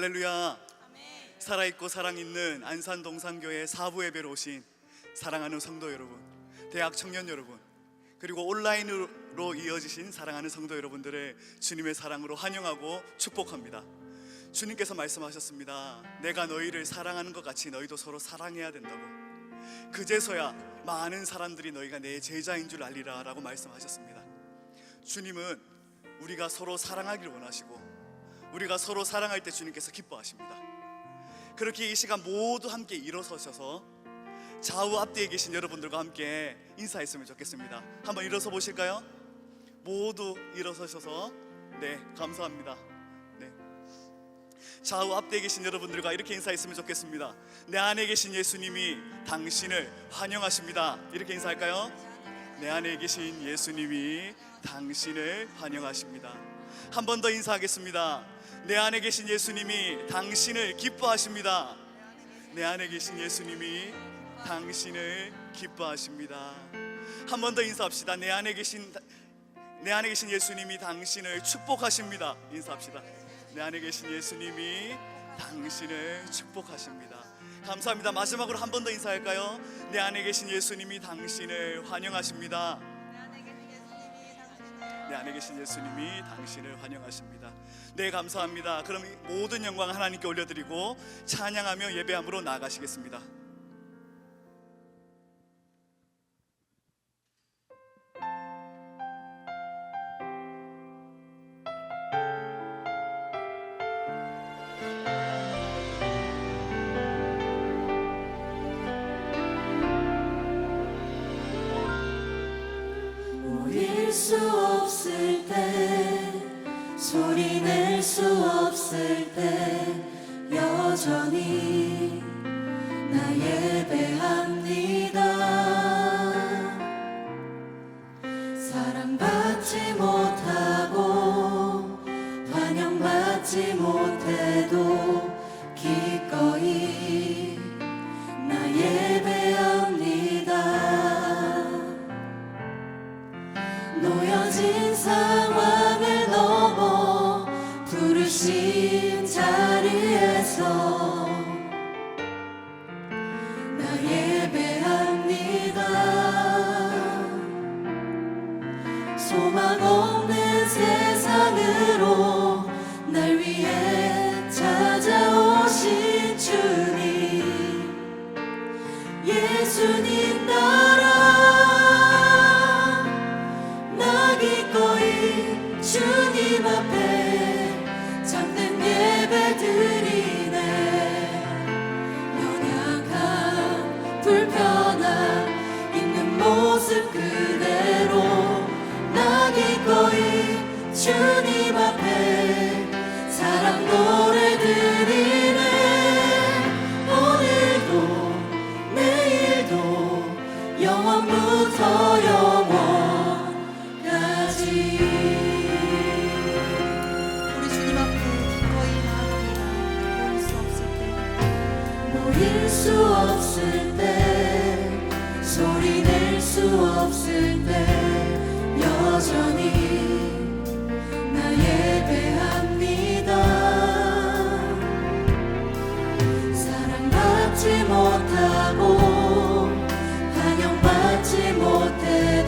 할렐루야. 살아있고 사랑있는 안산동산교회 사부 예배로 오신 사랑하는 성도 여러분, 대학 청년 여러분, 그리고 온라인으로 이어지신 사랑하는 성도 여러분들을 주님의 사랑으로 환영하고 축복합니다. 주님께서 말씀하셨습니다. 내가 너희를 사랑하는 것 같이 너희도 서로 사랑해야 된다고. 그제서야 많은 사람들이 너희가 내 제자인 줄 알리라 라고 말씀하셨습니다. 주님은 우리가 서로 사랑하기를 원하시고, 우리가 서로 사랑할 때 주님께서 기뻐하십니다. 그렇게 이 시간 모두 함께 일어서셔서 좌우 앞뒤에 계신 여러분들과 함께 인사했으면 좋겠습니다. 한번 일어서 보실까요? 모두 일어서셔서, 네, 감사합니다. 네, 좌우 앞뒤에 계신 여러분들과 이렇게 인사했으면 좋겠습니다. 내 안에 계신 예수님이 당신을 환영하십니다. 이렇게 인사할까요? 내 안에 계신 예수님이 당신을 환영하십니다. 한 번 더 인사하겠습니다. 내 안에 계신 예수님이 당신을 기뻐하십니다. 내 안에 계신 예수님이 당신을 기뻐하십니다. 한 번 더 인사합시다. 내 안에 계신 예수님이 당신을 축복하십니다. 인사합시다. 내 안에 계신 예수님이 당신을 축복하십니다. 감사합니다. 마지막으로 한 번 더 인사할까요? 내 안에 계신 예수님이 당신을 환영하십니다. 내 안에 계신 예수님이 당신을 환영하십니다. 네, 감사합니다. 그럼 모든 영광 하나님께 올려드리고 찬양하며 예배함으로 나아가시겠습니다. 모일 수 없을 때, 소리 낼 수 없을 때 여전히 나 예배합니다. 사랑받지 못하고 환영받지 못해도 기꺼이 나 예배합니다. 놓여진 상황을 넘어 부르신 자리에서 나 예배합니다. 소망 없는 세상으로 날 위해 찾아오신 주님, 예수님 따라 기꺼이 주님 앞에 참된 예배 드리네. 연약한 불편함 있는 모습 그대로 나 기꺼이 주님 앞에 사랑 노래 드리네. 오늘도 내일도 영원부터 영원 우리 주님 앞에 기꺼이 나아갑니다. 모일 수 없을 때, 소리 낼 수 없을 때 여전히 나 예배합니다. 사랑받지 못하고 환영받지 못해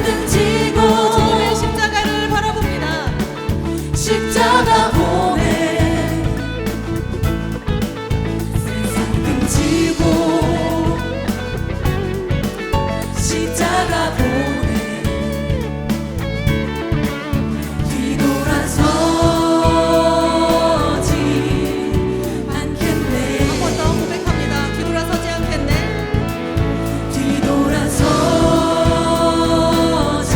등 지고 주님의 십자가를 바라봅니다. 십자가 보내 세상 등 지고 십자가 보내 뒤돌아서지 않겠네 한 번 더 고백합니다. 뒤돌아서지 않겠네. 뒤돌아서지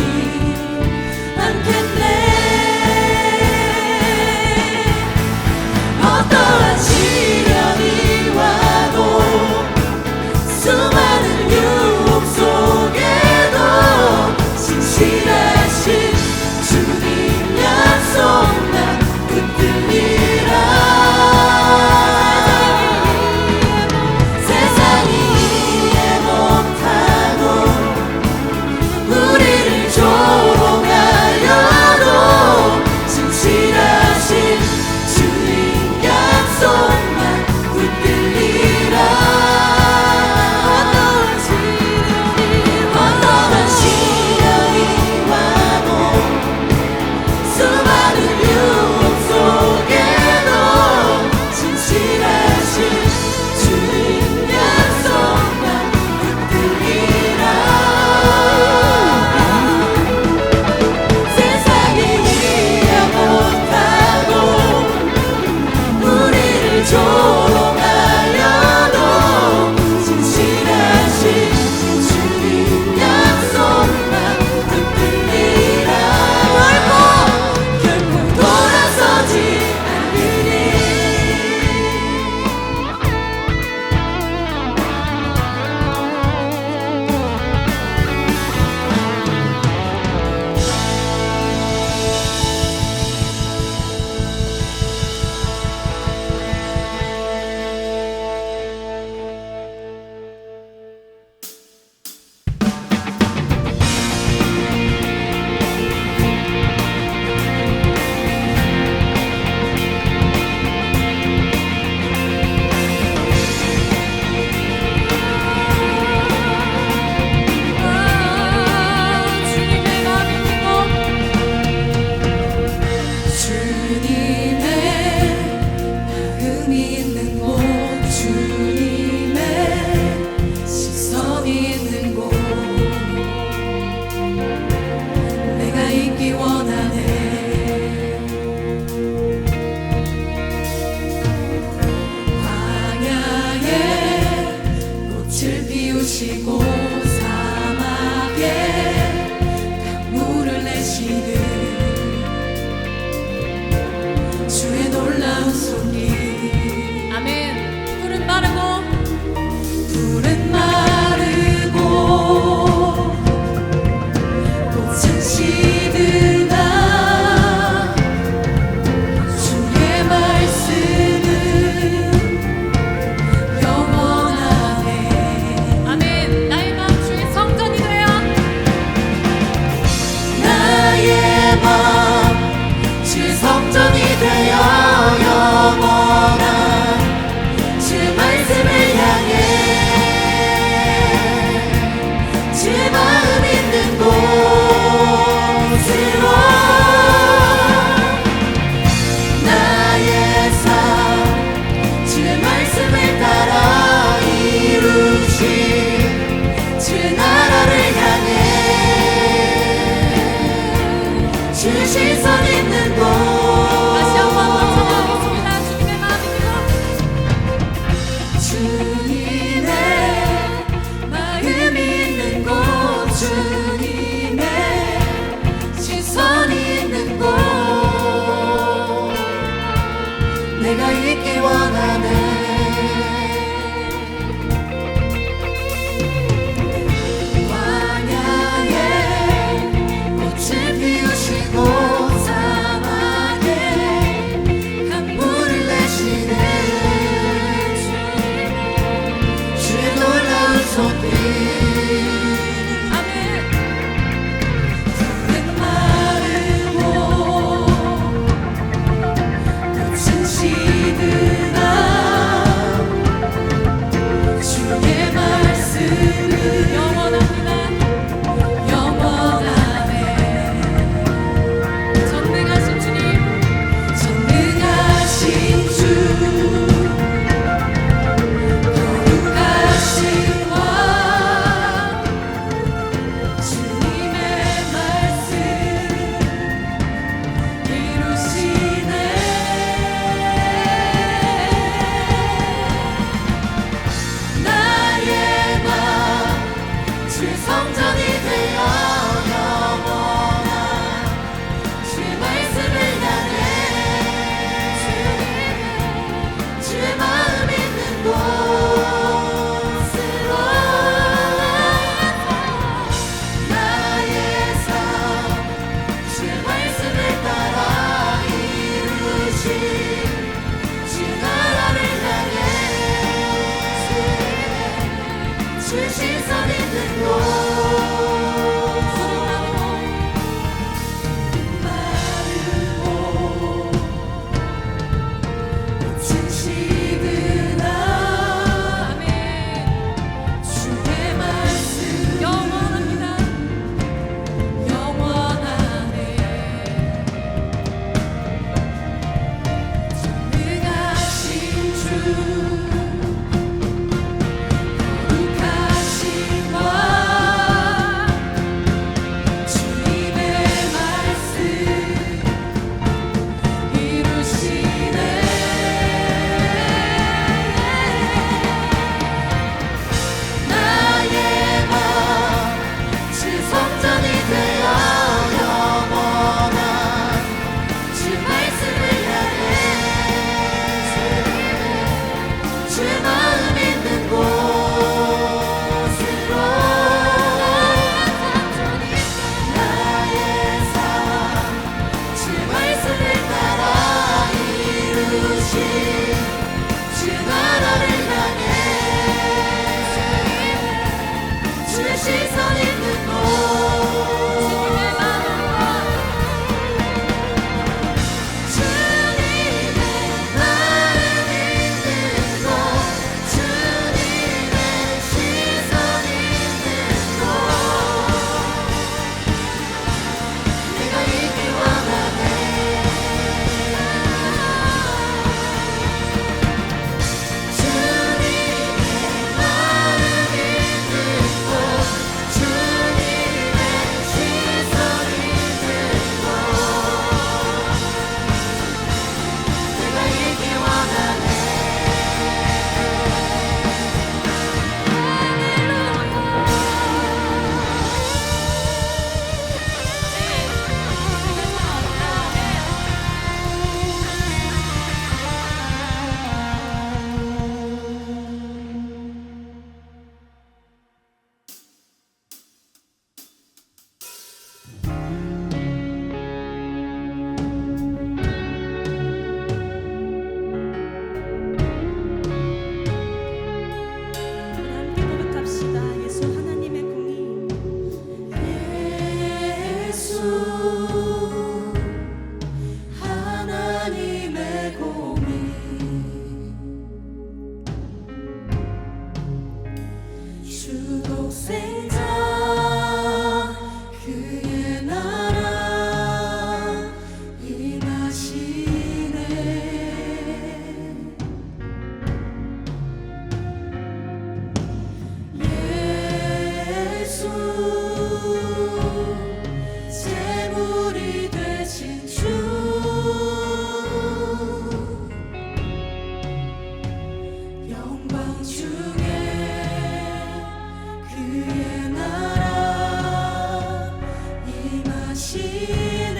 임하시네.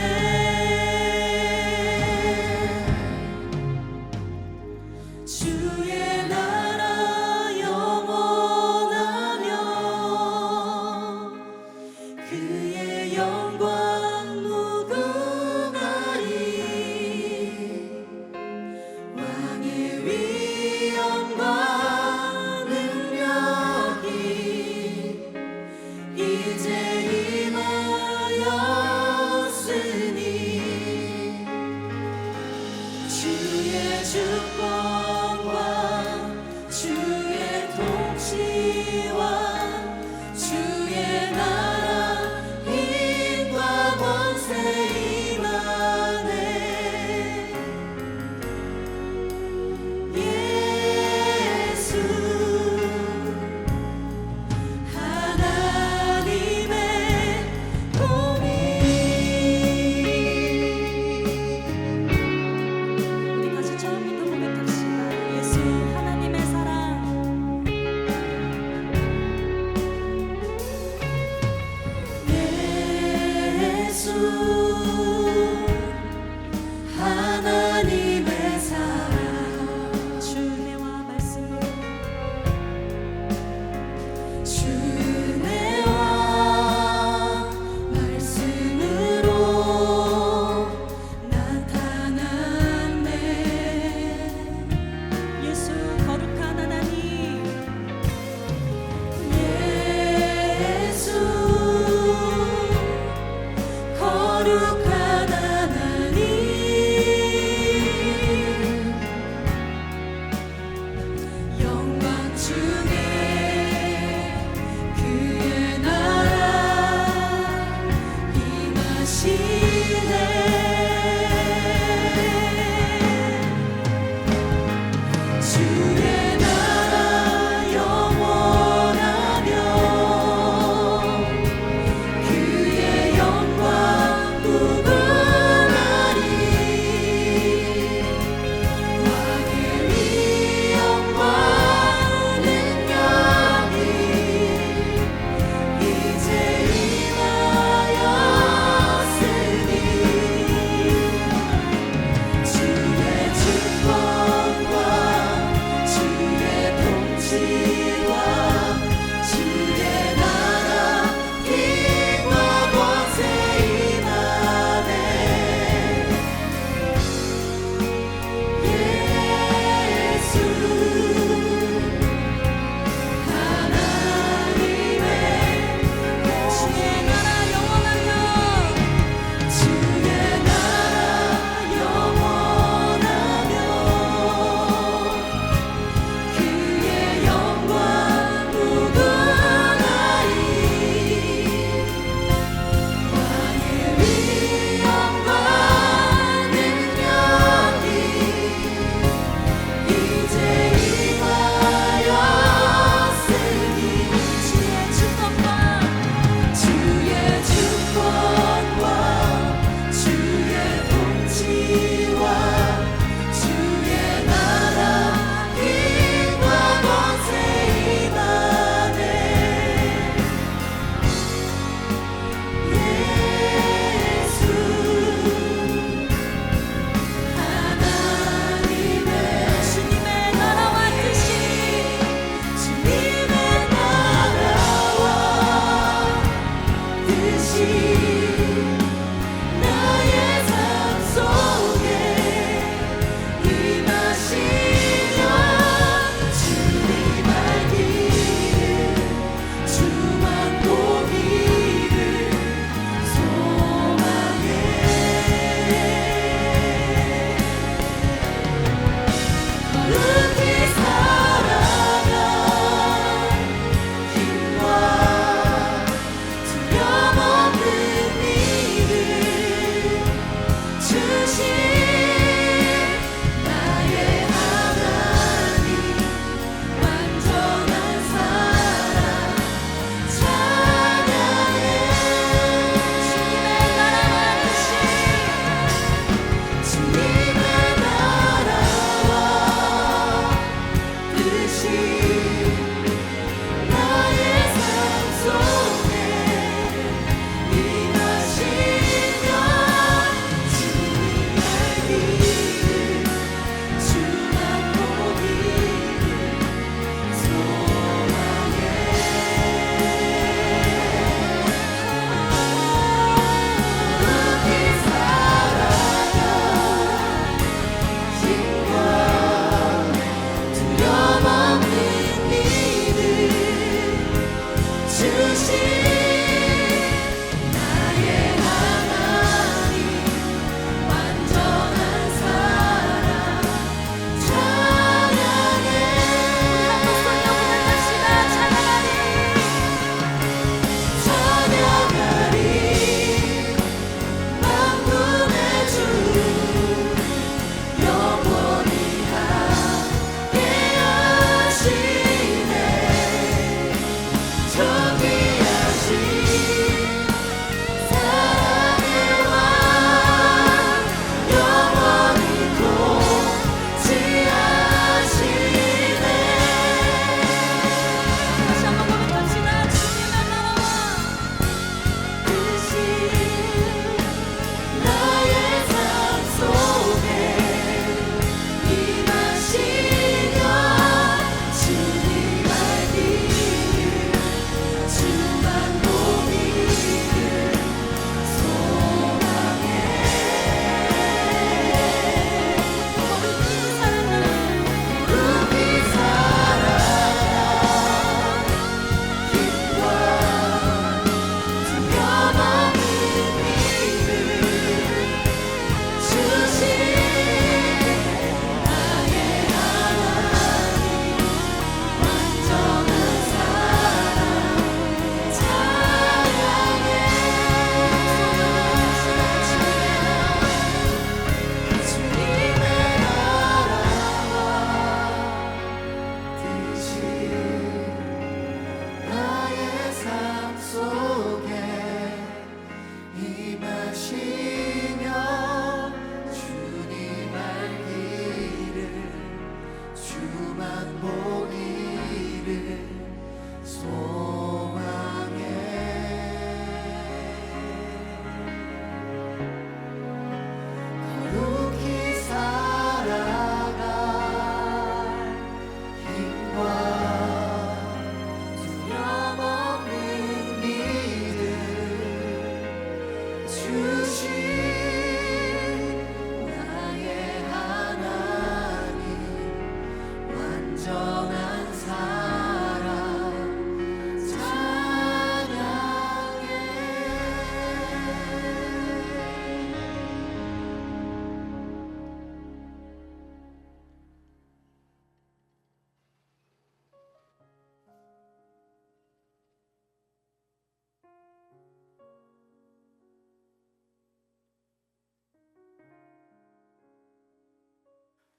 주의 나라 영원하며 그의 영광 무궁하리. 왕의 위엄과 능력이 이제 임하였으니 주의 주권과 주의 통치와 주의 나라 힘과 권세 임하네. 예수 하나님의 공의. 우리 다시 처음부터 고백합시다. 예수 하나님의 사랑. 예수 하나님의 사랑. 주 은혜와 말씀으로 주 은혜와 말씀으로 나타났네. 예수 거룩한 하나님. 예수 거룩한 하나님. 영광 중에 그의 나라 임하시네. 주의 나라 영원하며 그의 영광 무궁하리. 왕의 위엄과 능력이 이제 임하였으니 하시며 주님 알기를 주만 보기를 소망해 거룩히 살아갈 힘과 두려움 없는 믿음 주신 나의 하나님 완전한 사랑 찬양해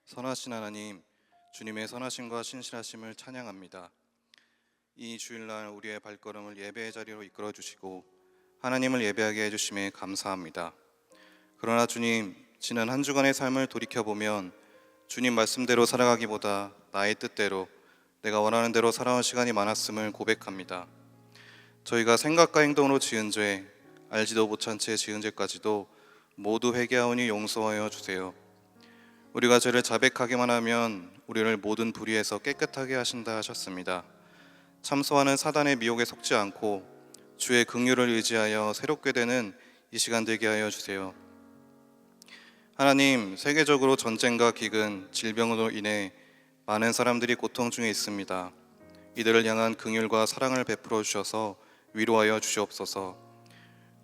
선하신 하나님, 주님의 선하심과 신실하심을 찬양합니다. 이 주일날 우리의 발걸음을 예배의 자리로 이끌어 주시고 하나님을 예배하게 해주심에 감사합니다. 그러나 주님, 지난 한 주간의 삶을 돌이켜보면 주님 말씀대로 살아가기보다 나의 뜻대로 내가 원하는 대로 살아온 시간이 많았음을 고백합니다. 저희가 생각과 행동으로 지은 죄, 알지도 못한 채 지은 죄까지도 모두 회개하오니 용서하여 주세요. 우리가 죄를 자백하기만 하면 우리를 모든 불의에서 깨끗하게 하신다 하셨습니다. 참소하는 사단의 미혹에 속지 않고 주의 긍휼을 의지하여 새롭게 되는 이 시간 되게 하여 주세요. 하나님, 세계적으로 전쟁과 기근, 질병으로 인해 많은 사람들이 고통 중에 있습니다. 이들을 향한 긍휼과 사랑을 베풀어 주셔서 위로하여 주시옵소서.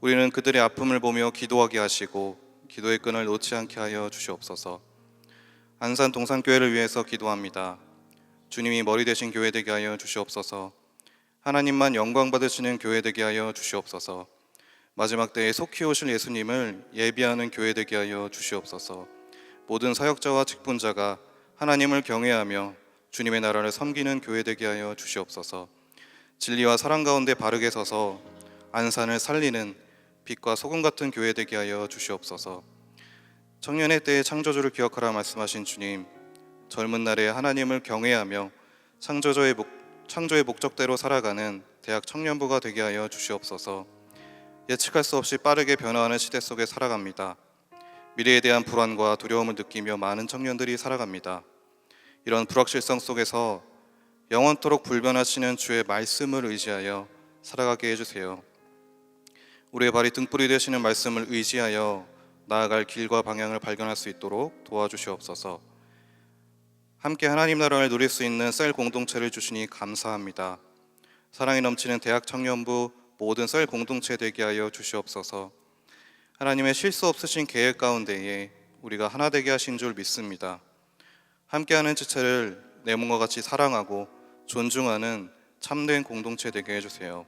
우리는 그들의 아픔을 보며 기도하게 하시고 기도의 끈을 놓지 않게 하여 주시옵소서. 안산 동산교회를 위해서 기도합니다. 주님이 머리 되신 교회 되게 하여 주시옵소서. 하나님만 영광 받으시는 교회 되게 하여 주시옵소서. 마지막 때에 속히 오실 예수님을 예비하는 교회 되게 하여 주시옵소서. 모든 사역자와 직분자가 하나님을 경외하며 주님의 나라를 섬기는 교회 되게 하여 주시옵소서. 진리와 사랑 가운데 바르게 서서 안산을 살리는 빛과 소금 같은 교회 되게 하여 주시옵소서. 청년의 때의 창조주를 기억하라 말씀하신 주님, 젊은 날에 하나님을 경외하며 창조의 목적대로 살아가는 대학 청년부가 되게 하여 주시옵소서. 예측할 수 없이 빠르게 변화하는 시대 속에 살아갑니다. 미래에 대한 불안과 두려움을 느끼며 많은 청년들이 살아갑니다. 이런 불확실성 속에서 영원토록 불변하시는 주의 말씀을 의지하여 살아가게 해주세요. 우리의 발이 등불이 되시는 말씀을 의지하여 나아갈 길과 방향을 발견할 수 있도록 도와주시옵소서. 함께 하나님 나라를 누릴 수 있는 셀 공동체를 주시니 감사합니다. 사랑이 넘치는 대학 청년부 모든 셀 공동체 되게 하여 주시옵소서. 하나님의 실수 없으신 계획 가운데에 우리가 하나 되게 하신 줄 믿습니다. 함께하는 지체를 내 몸과 같이 사랑하고 존중하는 참된 공동체 되게 해주세요.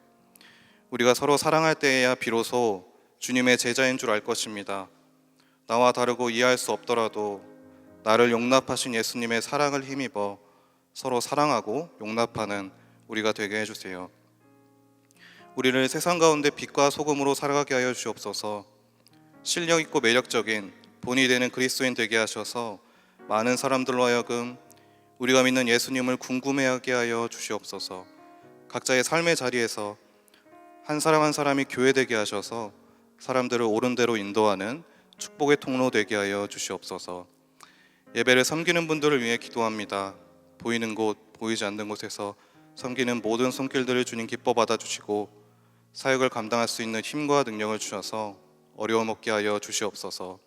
우리가 서로 사랑할 때에야 비로소 주님의 제자인 줄 알 것입니다. 나와 다르고 이해할 수 없더라도 나를 용납하신 예수님의 사랑을 힘입어 서로 사랑하고 용납하는 우리가 되게 해주세요. 우리를 세상 가운데 빛과 소금으로 살아가게 하여 주시옵소서. 실력 있고 매력적인 본이 되는 그리스도인 되게 하셔서 많은 사람들로 하여금 우리가 믿는 예수님을 궁금해하게 하여 주시옵소서. 각자의 삶의 자리에서 한 사람 한 사람이 교회되게 하셔서 사람들을 옳은 대로 인도하는 축복의 통로 되게 하여 주시옵소서. 예배를 섬기는 분들을 위해 기도합니다. 보이는 곳, 보이지 않는 곳에서 섬기는 모든 손길들을 주님 기뻐 받아주시고 사역을 감당할 수 있는 힘과 능력을 주셔서 어려움 없게 하여 주시옵소서.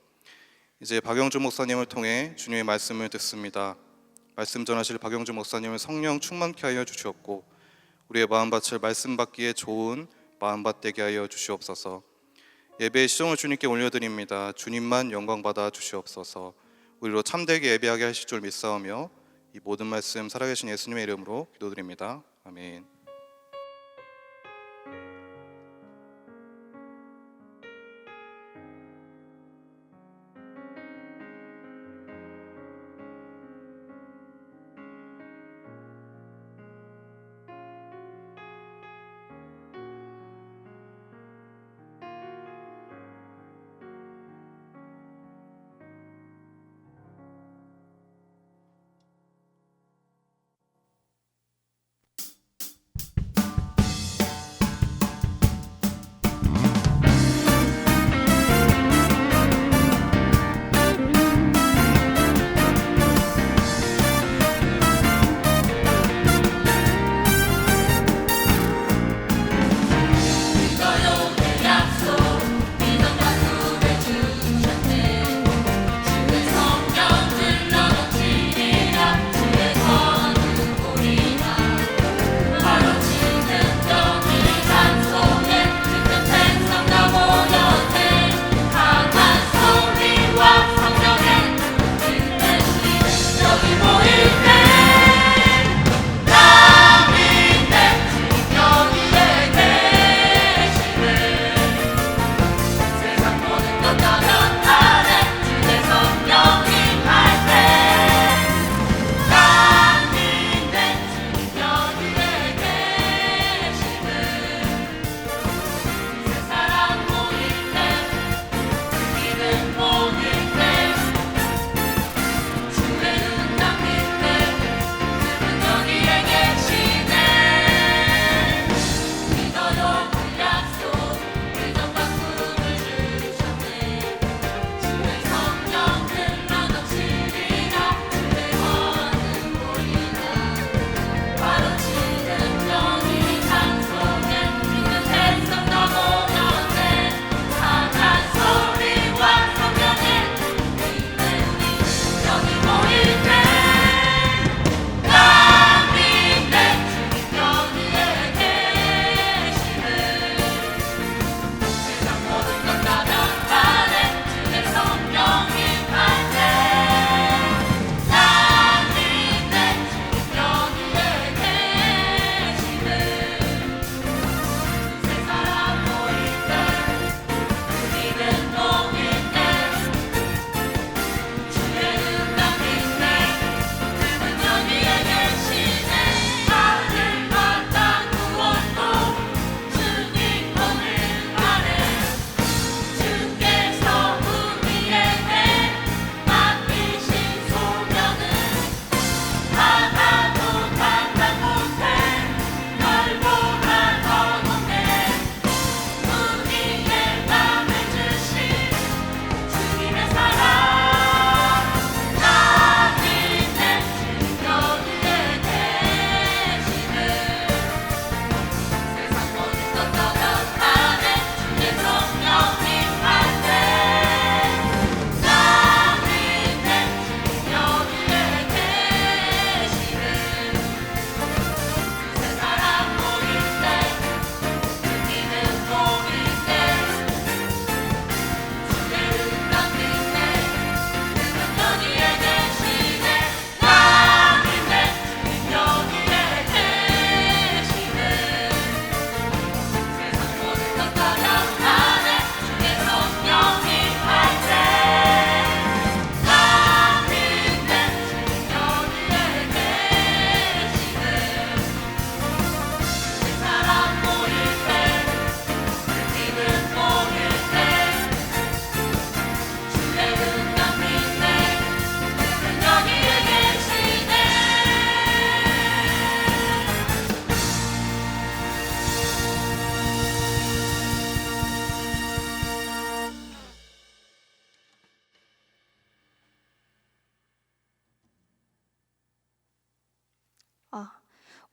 이제 박영주 목사님을 통해 주님의 말씀을 듣습니다. 말씀 전하실 박영주 목사님을 성령 충만케 하여 주시옵고 우리의 마음밭을 말씀 받기에 좋은 마음밭 되게 하여 주시옵소서. 예배의 시종을 주님께 올려드립니다. 주님만 영광 받아 주시옵소서. 우리로 참되게 예배하게 하실 줄 믿사오며 이 모든 말씀 살아계신 예수님의 이름으로 기도드립니다. 아멘.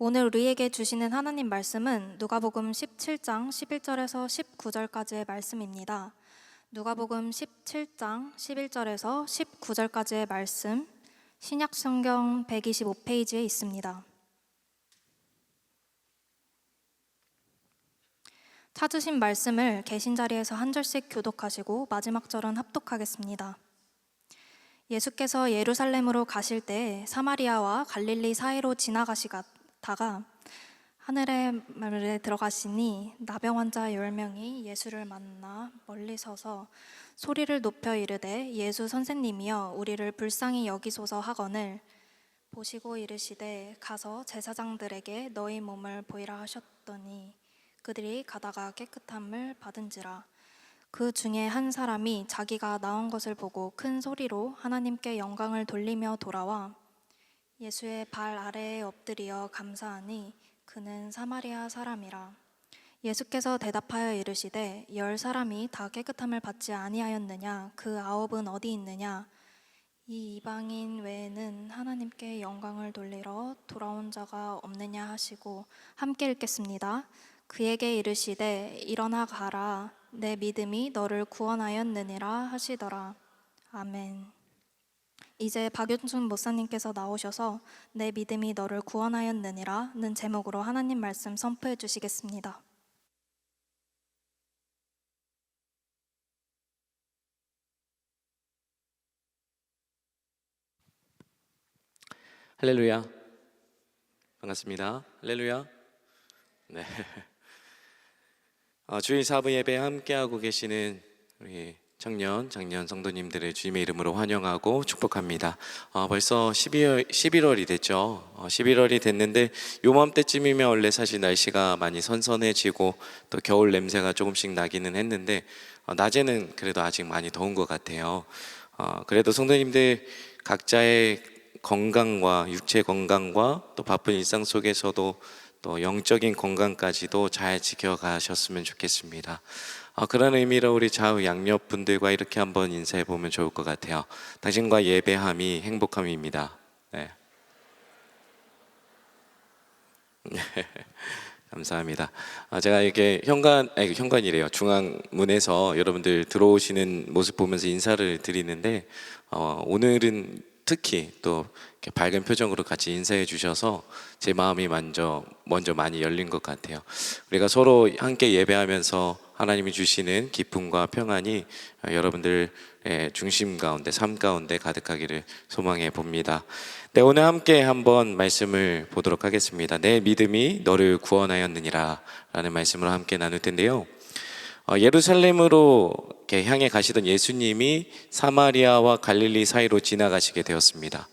오늘 우리에게 주시는 하나님 말씀은 누가복음 17장 11절에서 19절까지의 말씀입니다. 누가복음 17장 11절에서 19절까지의 말씀, 신약성경 125페이지에 있습니다. 찾으신 말씀을 계신 자리에서 한 절씩 교독하시고 마지막 절은 합독하겠습니다. 예수께서 예루살렘으로 가실 때 사마리아와 갈릴리 사이로 지나가시다가 하늘에 들어가시니 나병 환자 10명이 예수를 만나 멀리 서서 소리를 높여 이르되 예수 선생님이여 우리를 불쌍히 여기소서 하거늘 보시고 이르시되 가서 제사장들에게 너희 몸을 보이라 하셨더니 그들이 가다가 깨끗함을 받은지라. 그 중에 한 사람이 자기가 나은 것을 보고 큰 소리로 하나님께 영광을 돌리며 돌아와 예수의 발 아래에 엎드리어 감사하니 그는 사마리아 사람이라. 예수께서 대답하여 이르시되 10사람이 다 깨끗함을 받지 아니하였느냐? 그 9은 어디 있느냐? 이 이방인 외에는 하나님께 영광을 돌리러 돌아온 자가 없느냐 하시고 함께 읽겠습니다. 그에게 이르시되 일어나 가라 내 믿음이 너를 구원하였느니라 하시더라. 아멘. 이제 박윤준 목사님께서 나오셔서 내 믿음이 너를 구원하였느니라는 제목으로 하나님 말씀 선포해 주시겠습니다. 할렐루야. 반갑습니다. 할렐루야. 네. 주일 사부 예배 함께하고 계시는 우리 장년 성도님들을 주님의 이름으로 환영하고 축복합니다. 벌써 11월이 됐죠. 11월이 됐는데 요맘때쯤이면 원래 사실 날씨가 많이 선선해지고 또 겨울 냄새가 조금씩 나기는 했는데 낮에는 그래도 아직 많이 더운 것 같아요. 그래도 성도님들 각자의 건강과 육체 건강과 또 바쁜 일상 속에서도 또 영적인 건강까지도 잘 지켜가셨으면 좋겠습니다. 그런 의미로 우리 좌우 양옆 분들과 이렇게 한번 인사해 보면 좋을 것 같아요. 당신과 예배함이 행복함입니다. 네. 감사합니다. 제가 이렇게 현관이래요. 중앙문에서 여러분들 들어오시는 모습 보면서 인사를 드리는데 오늘은 특히 또 이렇게 밝은 표정으로 같이 인사해 주셔서 제 마음이 먼저 많이 열린 것 같아요. 우리가 서로 함께 예배하면서 하나님이 주시는 기쁨과 평안이 여러분들의 중심 가운데, 삶 가운데 가득하기를 소망해 봅니다. 네, 오늘 함께 한번 말씀을 보도록 하겠습니다. 내 믿음이 너를 구원하였느니라 라는 말씀을 함께 나눌 텐데요. 예루살렘으로 이렇게 향해 가시던 예수님이 사마리아와 갈릴리 사이로 지나가시게 되었습니다.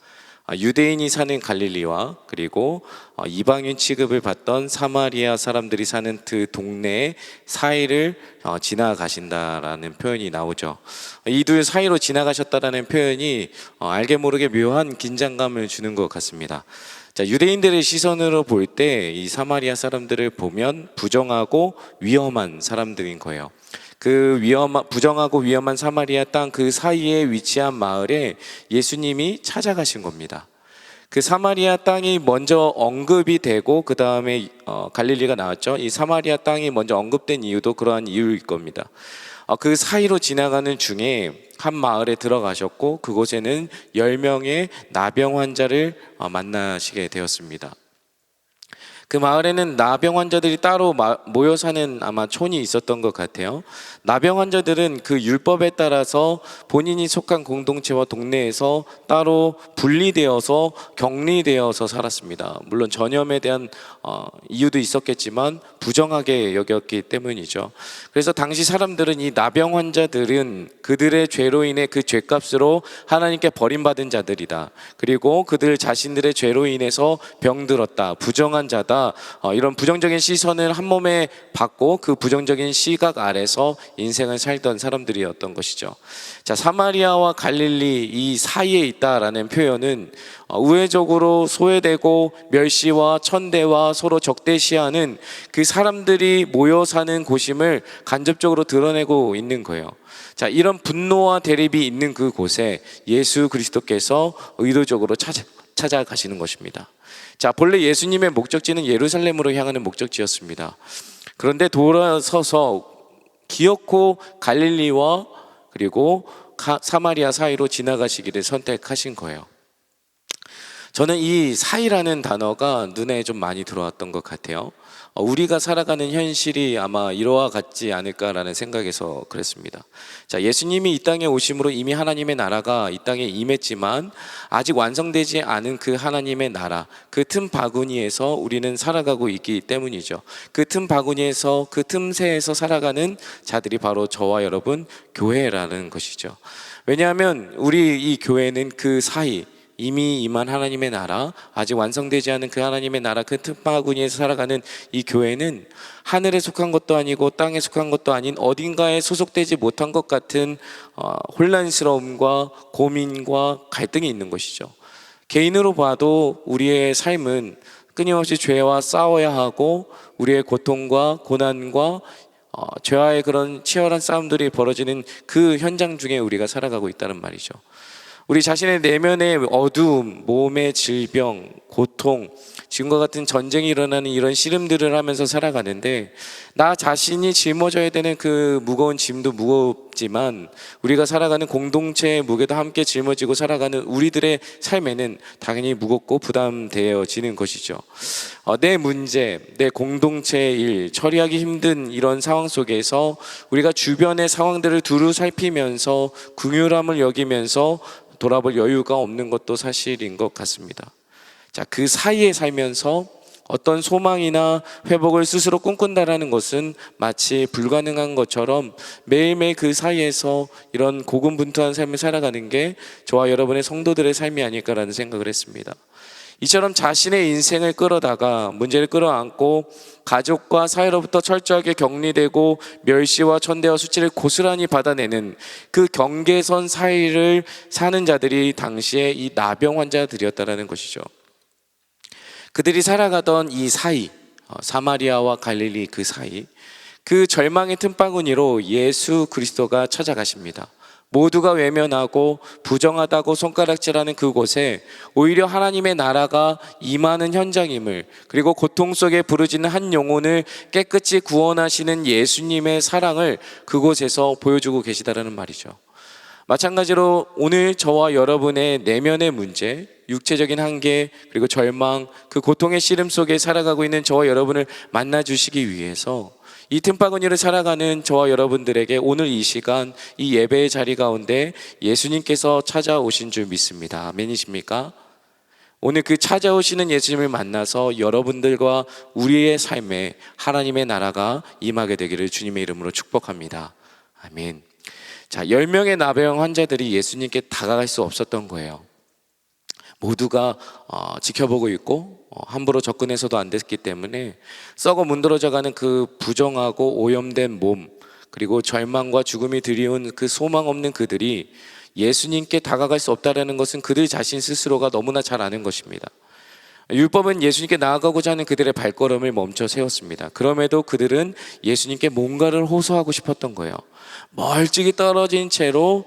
유대인이 사는 갈릴리와 그리고 이방인 취급을 받던 사마리아 사람들이 사는 그 동네의 사이를 지나가신다라는 표현이 나오죠. 이 둘 사이로 지나가셨다라는 표현이 알게 모르게 묘한 긴장감을 주는 것 같습니다. 자, 유대인들의 시선으로 볼 때 이 사마리아 사람들을 보면 부정하고 위험한 사람들인 거예요. 그 부정하고 위험한 사마리아 땅 그 사이에 위치한 마을에 예수님이 찾아가신 겁니다. 그 사마리아 땅이 먼저 언급이 되고 그 다음에 갈릴리가 나왔죠. 이 사마리아 땅이 먼저 언급된 이유도 그러한 이유일 겁니다. 그 사이로 지나가는 중에 한 마을에 들어가셨고 그곳에는 10명의 나병 환자를 만나시게 되었습니다. 그 마을에는 나병 환자들이 따로 모여 사는 아마 촌이 있었던 것 같아요. 나병 환자들은 그 율법에 따라서 본인이 속한 공동체와 동네에서 따로 분리되어서 격리되어서 살았습니다. 물론 전염에 대한 이유도 있었겠지만 부정하게 여겼기 때문이죠. 그래서 당시 사람들은 이 나병 환자들은 그들의 죄로 인해 그 죄값으로 하나님께 버림받은 자들이다. 그리고 그들 자신들의 죄로 인해서 병들었다. 부정한 자다. 이런 부정적인 시선을 한 몸에 받고 그 부정적인 시각 아래서 인생을 살던 사람들이었던 것이죠. 자, 사마리아와 갈릴리 이 사이에 있다라는 표현은 우회적으로 소외되고 멸시와 천대와 서로 적대시하는 그 사람들이 모여 사는 곳임을 간접적으로 드러내고 있는 거예요. 자, 이런 분노와 대립이 있는 그곳에 예수 그리스도께서 의도적으로 찾아가시는 것입니다. 자, 본래 예수님의 목적지는 예루살렘으로 향하는 목적지였습니다. 그런데 돌아서서 기어코 갈릴리와 그리고 사마리아 사이로 지나가시기를 선택하신 거예요. 저는 이 사이라는 단어가 눈에 좀 많이 들어왔던 것 같아요. 우리가 살아가는 현실이 아마 이러와 같지 않을까라는 생각에서 그랬습니다. 자, 예수님이 이 땅에 오심으로 이미 하나님의 나라가 이 땅에 임했지만 아직 완성되지 않은 그 하나님의 나라, 그 틈 바구니에서 우리는 살아가고 있기 때문이죠. 그 틈 바구니에서, 그 틈새에서 살아가는 자들이 바로 저와 여러분 교회라는 것이죠. 왜냐하면 우리 이 교회는 그 사이, 이미 임한 하나님의 나라, 아직 완성되지 않은 그 하나님의 나라, 그 틈바구니에서 살아가는 이 교회는 하늘에 속한 것도 아니고 땅에 속한 것도 아닌 어딘가에 소속되지 못한 것 같은 혼란스러움과 고민과 갈등이 있는 것이죠. 개인으로 봐도 우리의 삶은 끊임없이 죄와 싸워야 하고 우리의 고통과 고난과 죄와의 그런 치열한 싸움들이 벌어지는 그 현장 중에 우리가 살아가고 있다는 말이죠. 우리 자신의 내면의 어두움, 몸의 질병, 고통, 지금과 같은 전쟁이 일어나는 이런 씨름들을 하면서 살아가는데 나 자신이 짊어져야 되는 그 무거운 짐도 무겁지만 우리가 살아가는 공동체의 무게도 함께 짊어지고 살아가는 우리들의 삶에는 당연히 무겁고 부담되어지는 것이죠. 내 문제, 내 공동체의 일, 처리하기 힘든 이런 상황 속에서 우리가 주변의 상황들을 두루 살피면서 긍휼함을 여기면서 돌아볼 여유가 없는 것도 사실인 것 같습니다. 자, 그 사이에 살면서 어떤 소망이나 회복을 스스로 꿈꾼다라는 것은 마치 불가능한 것처럼 매일매일 그 사이에서 이런 고군분투한 삶을 살아가는 게 저와 여러분의 성도들의 삶이 아닐까라는 생각을 했습니다. 이처럼 자신의 인생을 끌어다가 문제를 끌어안고 가족과 사회로부터 철저하게 격리되고 멸시와 천대와 수치를 고스란히 받아내는 그 경계선 사이를 사는 자들이 당시에 이 나병 환자들이었다는 것이죠. 그들이 살아가던 이 사이, 사마리아와 갈릴리 그 사이, 그 절망의 틈바구니로 예수 그리스도가 찾아가십니다. 모두가 외면하고 부정하다고 손가락질하는 그곳에 오히려 하나님의 나라가 임하는 현장임을, 그리고 고통 속에 부르짖는 한 영혼을 깨끗이 구원하시는 예수님의 사랑을 그곳에서 보여주고 계시다라는 말이죠. 마찬가지로 오늘 저와 여러분의 내면의 문제, 육체적인 한계, 그리고 절망, 그 고통의 씨름 속에 살아가고 있는 저와 여러분을 만나주시기 위해서 이 틈바구니를 살아가는 저와 여러분들에게 오늘 이 시간 이 예배의 자리 가운데 예수님께서 찾아오신 줄 믿습니다. 아멘이십니까? 오늘 그 찾아오시는 예수님을 만나서 여러분들과 우리의 삶에 하나님의 나라가 임하게 되기를 주님의 이름으로 축복합니다. 아멘. 자, 10명의 나병 환자들이 예수님께 다가갈 수 없었던 거예요. 모두가 지켜보고 있고 함부로 접근해서도 안 됐기 때문에 썩어 문드러져가는 그 부정하고 오염된 몸, 그리고 절망과 죽음이 드리운 그 소망 없는 그들이 예수님께 다가갈 수 없다는 것은 그들 자신 스스로가 너무나 잘 아는 것입니다. 율법은 예수님께 나아가고자 하는 그들의 발걸음을 멈춰 세웠습니다. 그럼에도 그들은 예수님께 뭔가를 호소하고 싶었던 거예요. 멀찍이 떨어진 채로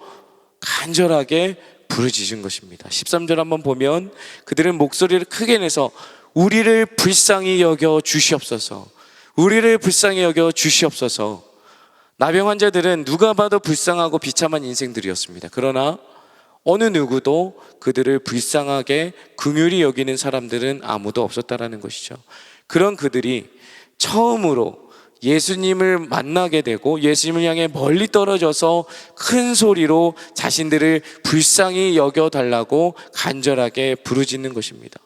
간절하게 부르짖은 것입니다. 13절 한번 보면 그들은 목소리를 크게 내서 우리를 불쌍히 여겨 주시옵소서, 우리를 불쌍히 여겨 주시옵소서. 나병 환자들은 누가 봐도 불쌍하고 비참한 인생들이었습니다. 그러나 어느 누구도 그들을 불쌍하게 긍휼히 여기는 사람들은 아무도 없었다라는 것이죠. 그런 그들이 처음으로 예수님을 만나게 되고 예수님을 향해 멀리 떨어져서 큰 소리로 자신들을 불쌍히 여겨달라고 간절하게 부르짖는 것입니다.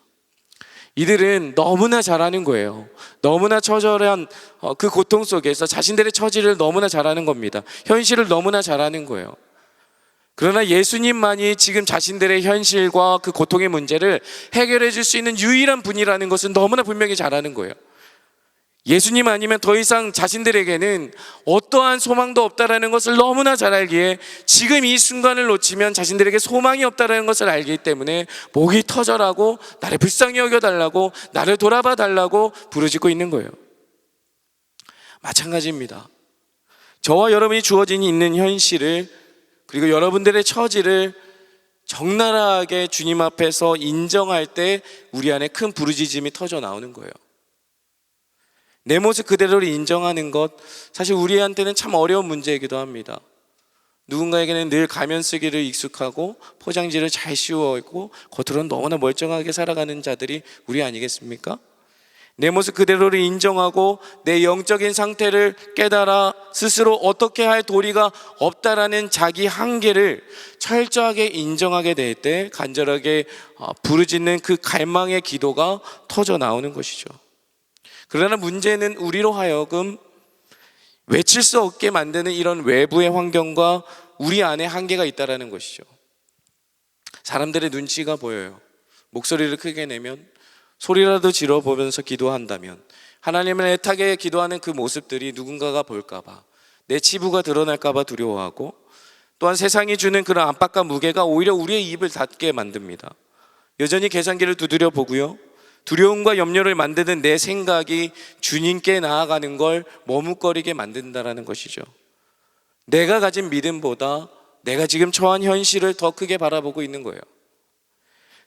이들은 너무나 잘 아는 거예요. 너무나 처절한 그 고통 속에서 자신들의 처지를 너무나 잘 아는 겁니다. 현실을 너무나 잘 아는 거예요. 그러나 예수님만이 지금 자신들의 현실과 그 고통의 문제를 해결해 줄 수 있는 유일한 분이라는 것은 너무나 분명히 잘 아는 거예요. 예수님 아니면 더 이상 자신들에게는 어떠한 소망도 없다라는 것을 너무나 잘 알기에 지금 이 순간을 놓치면 자신들에게 소망이 없다라는 것을 알기 때문에 목이 터져라고 나를 불쌍히 여겨달라고 나를 돌아봐 달라고 부르짖고 있는 거예요. 마찬가지입니다. 저와 여러분이 주어진 있는 현실을, 그리고 여러분들의 처지를 적나라하게 주님 앞에서 인정할 때 우리 안에 큰 부르짖음이 터져 나오는 거예요. 내 모습 그대로를 인정하는 것, 사실 우리한테는 참 어려운 문제이기도 합니다. 누군가에게는 늘 가면 쓰기를 익숙하고 포장지를 잘 씌워있고 겉으로는 너무나 멀쩡하게 살아가는 자들이 우리 아니겠습니까? 내 모습 그대로를 인정하고 내 영적인 상태를 깨달아 스스로 어떻게 할 도리가 없다라는 자기 한계를 철저하게 인정하게 될 때 간절하게 부르짖는 그 갈망의 기도가 터져 나오는 것이죠. 그러나 문제는 우리로 하여금 외칠 수 없게 만드는 이런 외부의 환경과 우리 안에 한계가 있다는 것이죠. 사람들의 눈치가 보여요. 목소리를 크게 내면, 소리라도 질러보면서 기도한다면, 하나님을 애타게 기도하는 그 모습들이 누군가가 볼까봐, 내 치부가 드러날까봐 두려워하고, 또한 세상이 주는 그런 압박과 무게가 오히려 우리의 입을 닫게 만듭니다. 여전히 계산기를 두드려 보고요, 두려움과 염려를 만드는 내 생각이 주님께 나아가는 걸 머뭇거리게 만든다는 것이죠. 내가 가진 믿음보다 내가 지금 처한 현실을 더 크게 바라보고 있는 거예요.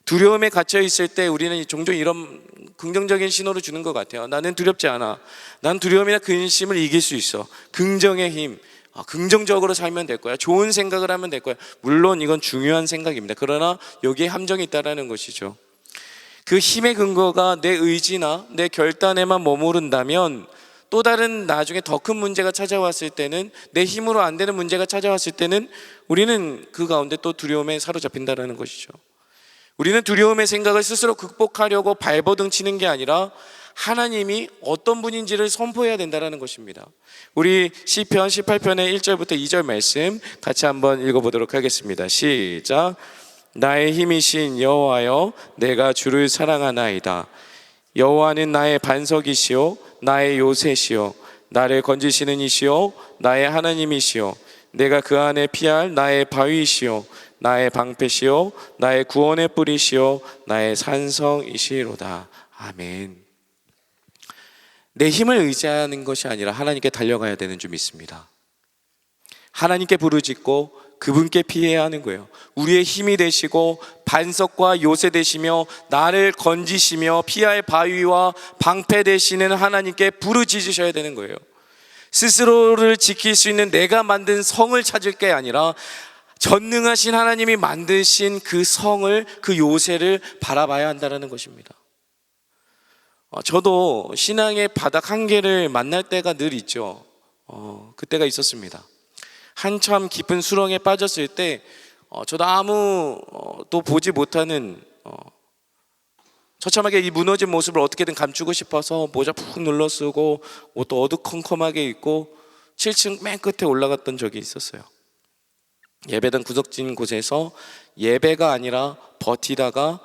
두려움에 갇혀 있을 때 우리는 종종 이런 긍정적인 신호를 주는 것 같아요. 나는 두렵지 않아. 난 두려움이나 근심을 이길 수 있어. 긍정의 힘, 긍정적으로 살면 될 거야. 좋은 생각을 하면 될 거야. 물론 이건 중요한 생각입니다. 그러나 여기에 함정이 있다는 것이죠. 그 힘의 근거가 내 의지나 내 결단에만 머무른다면 또 다른 나중에 더 큰 문제가 찾아왔을 때는, 내 힘으로 안 되는 문제가 찾아왔을 때는 우리는 그 가운데 또 두려움에 사로잡힌다는 것이죠. 우리는 두려움의 생각을 스스로 극복하려고 발버둥 치는 게 아니라 하나님이 어떤 분인지를 선포해야 된다는 것입니다. 우리 시편 18편의 1절부터 2절 말씀 같이 한번 읽어보도록 하겠습니다. 시작. 나의 힘이신 여호와여, 내가 주를 사랑하나이다. 여호와는 나의 반석이시요 나의 요새시요 나를 건지시는 이시요 나의 하나님이시요 내가 그 안에 피할 나의 바위시요 나의 방패시요 나의 구원의 뿌리시요 나의 산성이시로다. 아멘. 내 힘을 의지하는 것이 아니라 하나님께 달려가야 되는 줄 믿습니다. 하나님께 부르짖고 그분께 피해야 하는 거예요. 우리의 힘이 되시고 반석과 요새 되시며 나를 건지시며 피할 바위와 방패 되시는 하나님께 부르짖으셔야 되는 거예요. 스스로를 지킬 수 있는 내가 만든 성을 찾을 게 아니라 전능하신 하나님이 만드신 그 성을, 그 요새를 바라봐야 한다는 것입니다. 저도 신앙의 바닥 한계를 만날 때가 늘 있죠. 그때가 있었습니다. 한참 깊은 수렁에 빠졌을 때 저도 아무도 보지 못하는 처참하게 이 무너진 모습을 어떻게든 감추고 싶어서 모자 푹 눌러 쓰고 옷도 어두컴컴하게 입고 7층 맨 끝에 올라갔던 적이 있었어요. 예배당 구석진 곳에서 예배가 아니라 버티다가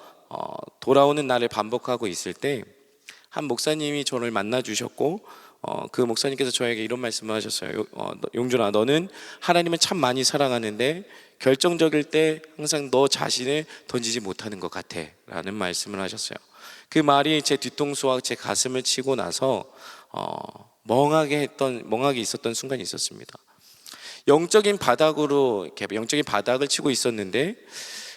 돌아오는 날을 반복하고 있을 때 한 목사님이 저를 만나 주셨고 그 목사님께서 저에게 이런 말씀을 하셨어요. 용준아, 너는 하나님을 참 많이 사랑하는데 결정적일 때 항상 너 자신을 던지지 못하는 것 같아 라는 말씀을 하셨어요. 그 말이 제 뒤통수와 제 가슴을 치고 나서 멍하게 있었던 순간이 있었습니다. 영적인 바닥을 치고 있었는데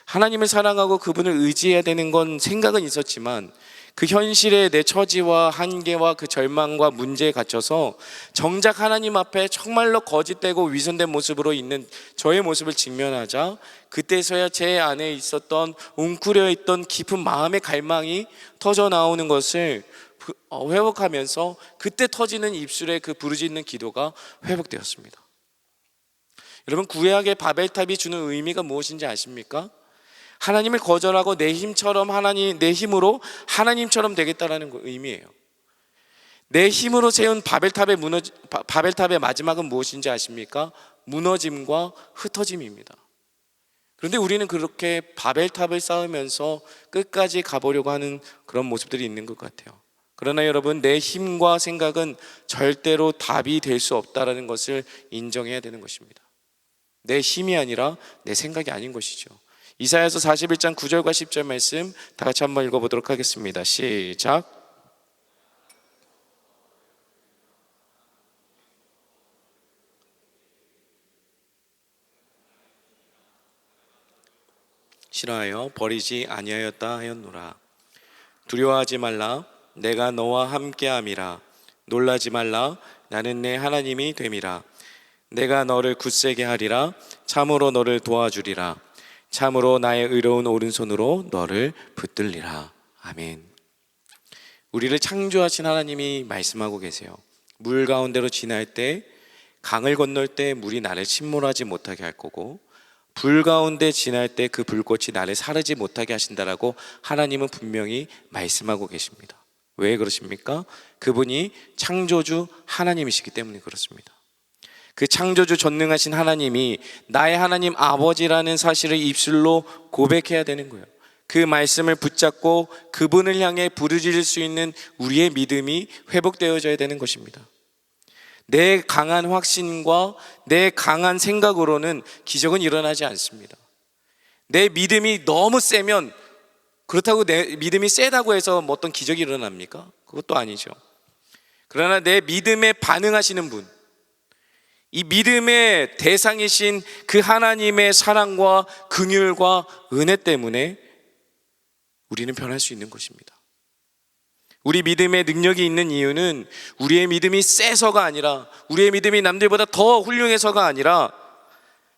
하나님을 사랑하고 그분을 의지해야 되는 건 생각은 있었지만 그 현실의 내 처지와 한계와 그 절망과 문제에 갇혀서 정작 하나님 앞에 정말로 거짓되고 위선된 모습으로 있는 저의 모습을 직면하자 그때서야 제 안에 있었던 웅크려 있던 깊은 마음의 갈망이 터져 나오는 것을 회복하면서 그때 터지는 입술의 그 부르짖는 기도가 회복되었습니다. 여러분, 구약의 바벨탑이 주는 의미가 무엇인지 아십니까? 하나님을 거절하고 내 힘으로 하나님처럼 되겠다라는 의미예요. 내 힘으로 세운 바벨탑의 마지막은 무엇인지 아십니까? 무너짐과 흩어짐입니다. 그런데 우리는 그렇게 바벨탑을 쌓으면서 끝까지 가보려고 하는 그런 모습들이 있는 것 같아요. 그러나 여러분, 내 힘과 생각은 절대로 답이 될 수 없다는 것을 인정해야 되는 것입니다. 내 힘이 아니라 내 생각이 아닌 것이죠. 이사야서 41장 9절과 10절 말씀 다 같이 한번 읽어보도록 하겠습니다. 시작. 싫어하여 버리지 아니하였다 하였노라. 두려워하지 말라. 내가 너와 함께함이라. 놀라지 말라. 나는 내 하나님이 됨이라. 내가 너를 굳세게 하리라. 참으로 너를 도와주리라. 참으로 나의 의로운 오른손으로 너를 붙들리라. 아멘. 우리를 창조하신 하나님이 말씀하고 계세요. 물 가운데로 지날 때, 강을 건널 때 물이 나를 침몰하지 못하게 할 거고, 불 가운데 지날 때 그 불꽃이 나를 사르지 못하게 하신다라고 하나님은 분명히 말씀하고 계십니다. 왜 그러십니까? 그분이 창조주 하나님이시기 때문에 그렇습니다. 그 창조주 전능하신 하나님이 나의 하나님 아버지라는 사실을 입술로 고백해야 되는 거예요. 그 말씀을 붙잡고 그분을 향해 부르짖을 수 있는 우리의 믿음이 회복되어져야 되는 것입니다. 내 강한 확신과 내 강한 생각으로는 기적은 일어나지 않습니다. 내 믿음이 너무 세면, 그렇다고 내 믿음이 세다고 해서 뭐 어떤 기적이 일어납니까? 그것도 아니죠. 그러나 내 믿음에 반응하시는 분, 이 믿음의 대상이신 그 하나님의 사랑과 긍휼과 은혜 때문에 우리는 변할 수 있는 것입니다. 우리 믿음의 능력이 있는 이유는 우리의 믿음이 세서가 아니라, 우리의 믿음이 남들보다 더 훌륭해서가 아니라,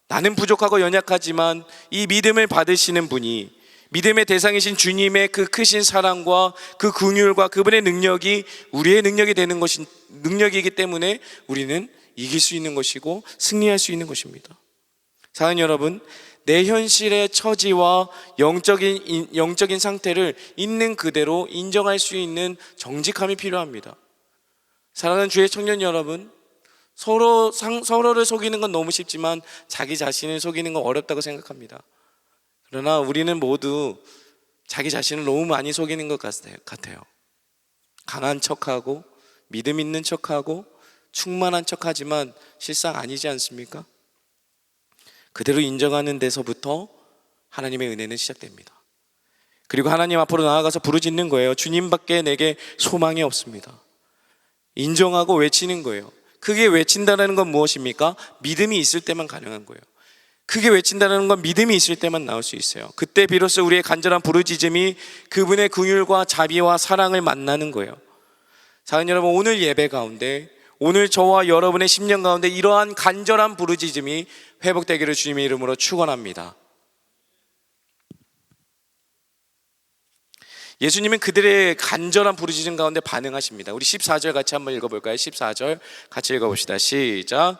나는 부족하고 연약하지만 이 믿음을 받으시는 분이, 믿음의 대상이신 주님의 그 크신 사랑과 그 긍휼과 그분의 능력이 우리의 능력이 되는 것인, 능력이기 때문에 우리는 이길 수 있는 것이고 승리할 수 있는 것입니다. 사랑하는 여러분, 내 현실의 처지와 영적인 상태를 있는 그대로 인정할 수 있는 정직함이 필요합니다. 사랑하는 주의 청년 여러분, 서로를 속이는 건 너무 쉽지만 자기 자신을 속이는 건 어렵다고 생각합니다. 그러나 우리는 모두 자기 자신을 너무 많이 속이는 것 같아요. 강한 척하고 믿음 있는 척하고 충만한 척하지만 실상 아니지 않습니까? 그대로 인정하는 데서부터 하나님의 은혜는 시작됩니다. 그리고 하나님 앞으로 나아가서 부르짖는 거예요. 주님밖에 내게 소망이 없습니다. 인정하고 외치는 거예요. 크게 외친다는 건 무엇입니까? 믿음이 있을 때만 가능한 거예요. 크게 외친다는 건 믿음이 있을 때만 나올 수 있어요. 그때 비로소 우리의 간절한 부르짖음이 그분의 긍휼과 자비와 사랑을 만나는 거예요. 사랑하는 여러분, 오늘 예배 가운데, 오늘 저와 여러분의 심령 가운데 이러한 간절한 부르짖음이 회복되기를 주님의 이름으로 축원합니다. 예수님은 그들의 간절한 부르짖음 가운데 반응하십니다. 우리 14절 같이 한번 읽어볼까요? 14절 같이 읽어봅시다. 시작.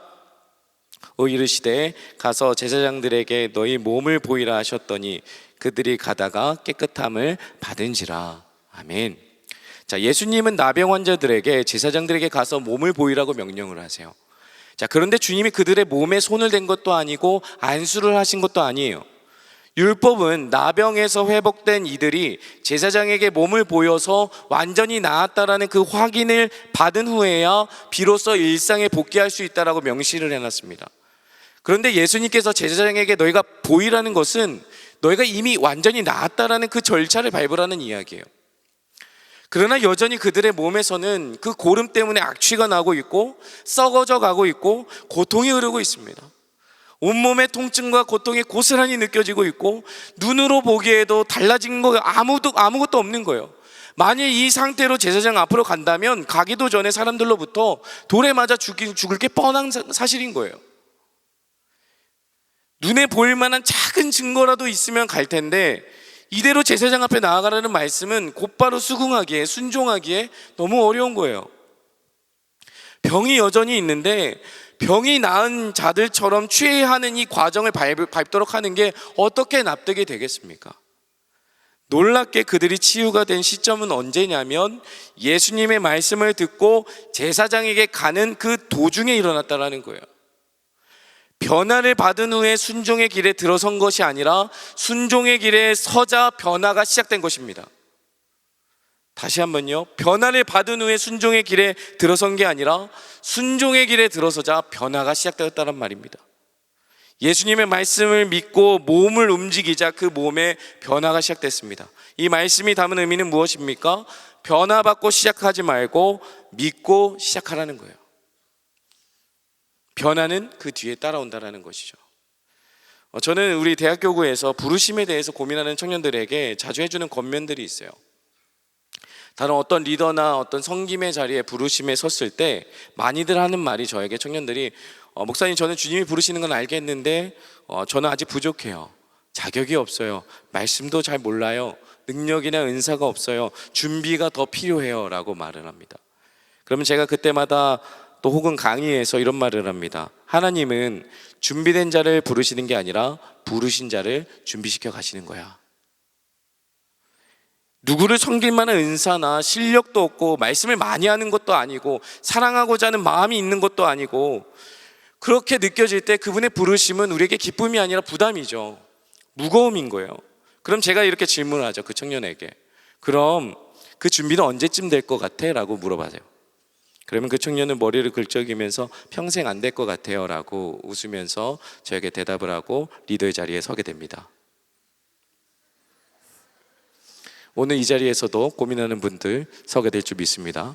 이르시되 가서 제사장들에게 너희 몸을 보이라 하셨더니 그들이 가다가 깨끗함을 받은지라. 아멘. 자, 예수님은 나병 환자들에게, 제사장들에게 가서 몸을 보이라고 명령을 하세요. 자, 그런데 주님이 그들의 몸에 손을 댄 것도 아니고 안수를 하신 것도 아니에요. 율법은 나병에서 회복된 이들이 제사장에게 몸을 보여서 완전히 나았다라는 그 확인을 받은 후에야 비로소 일상에 복귀할 수 있다라고 명시를 해놨습니다. 그런데 예수님께서 제사장에게 너희가 보이라는 것은 너희가 이미 완전히 나았다라는 그 절차를 밟으라는 이야기예요. 그러나 여전히 그들의 몸에서는 그 고름 때문에 악취가 나고 있고 썩어져 가고 있고 고통이 흐르고 있습니다. 온몸의 통증과 고통이 고스란히 느껴지고 있고 눈으로 보기에도 달라진 거 아무것도 없는 거예요. 만일 이 상태로 제사장 앞으로 간다면 가기도 전에 사람들로부터 돌에 맞아 죽을 게 뻔한 사실인 거예요. 눈에 보일 만한 작은 증거라도 있으면 갈 텐데 이대로 제사장 앞에 나아가라는 말씀은 곧바로 수긍하기에, 순종하기에 너무 어려운 거예요. 병이 여전히 있는데 병이 나은 자들처럼 취해야 하는 이 과정을 밟도록 하는 게 어떻게 납득이 되겠습니까? 놀랍게 그들이 치유가 된 시점은 언제냐면 예수님의 말씀을 듣고 제사장에게 가는 그 도중에 일어났다라는 거예요. 변화를 받은 후에 순종의 길에 들어선 것이 아니라 순종의 길에 서자 변화가 시작된 것입니다. 다시 한번요. 변화를 받은 후에 순종의 길에 들어선 게 아니라 순종의 길에 들어서자 변화가 시작되었다는 말입니다. 예수님의 말씀을 믿고 몸을 움직이자 그 몸에 변화가 시작됐습니다. 이 말씀이 담은 의미는 무엇입니까? 변화받고 시작하지 말고 믿고 시작하라는 거예요. 변화는 그 뒤에 따라온다라는 것이죠. 저는 우리 대학교구에서 부르심에 대해서 고민하는 청년들에게 자주 해주는 권면들이 있어요. 다른 어떤 리더나 어떤 섬김의 자리에 부르심에 섰을 때 많이들 하는 말이, 저에게 청년들이 목사님, 저는 주님이 부르시는 건 알겠는데 저는 아직 부족해요. 자격이 없어요. 말씀도 잘 몰라요. 능력이나 은사가 없어요. 준비가 더 필요해요 라고 말을 합니다. 그러면 제가 그때마다 또 혹은 강의에서 이런 말을 합니다. 하나님은 준비된 자를 부르시는 게 아니라 부르신 자를 준비시켜 가시는 거야. 누구를 섬길 만한 은사나 실력도 없고 말씀을 많이 하는 것도 아니고 사랑하고자 하는 마음이 있는 것도 아니고, 그렇게 느껴질 때 그분의 부르심은 우리에게 기쁨이 아니라 부담이죠. 무거움인 거예요. 그럼 제가 이렇게 질문을 하죠. 그 청년에게. 그럼 그 준비는 언제쯤 될 것 같아? 라고 물어봐요. 그러면 그 청년은 머리를 긁적이면서 평생 안 될 것 같아요 라고 웃으면서 저에게 대답을 하고 리더의 자리에 서게 됩니다. 오늘 이 자리에서도 고민하는 분들 서게 될 줄 믿습니다.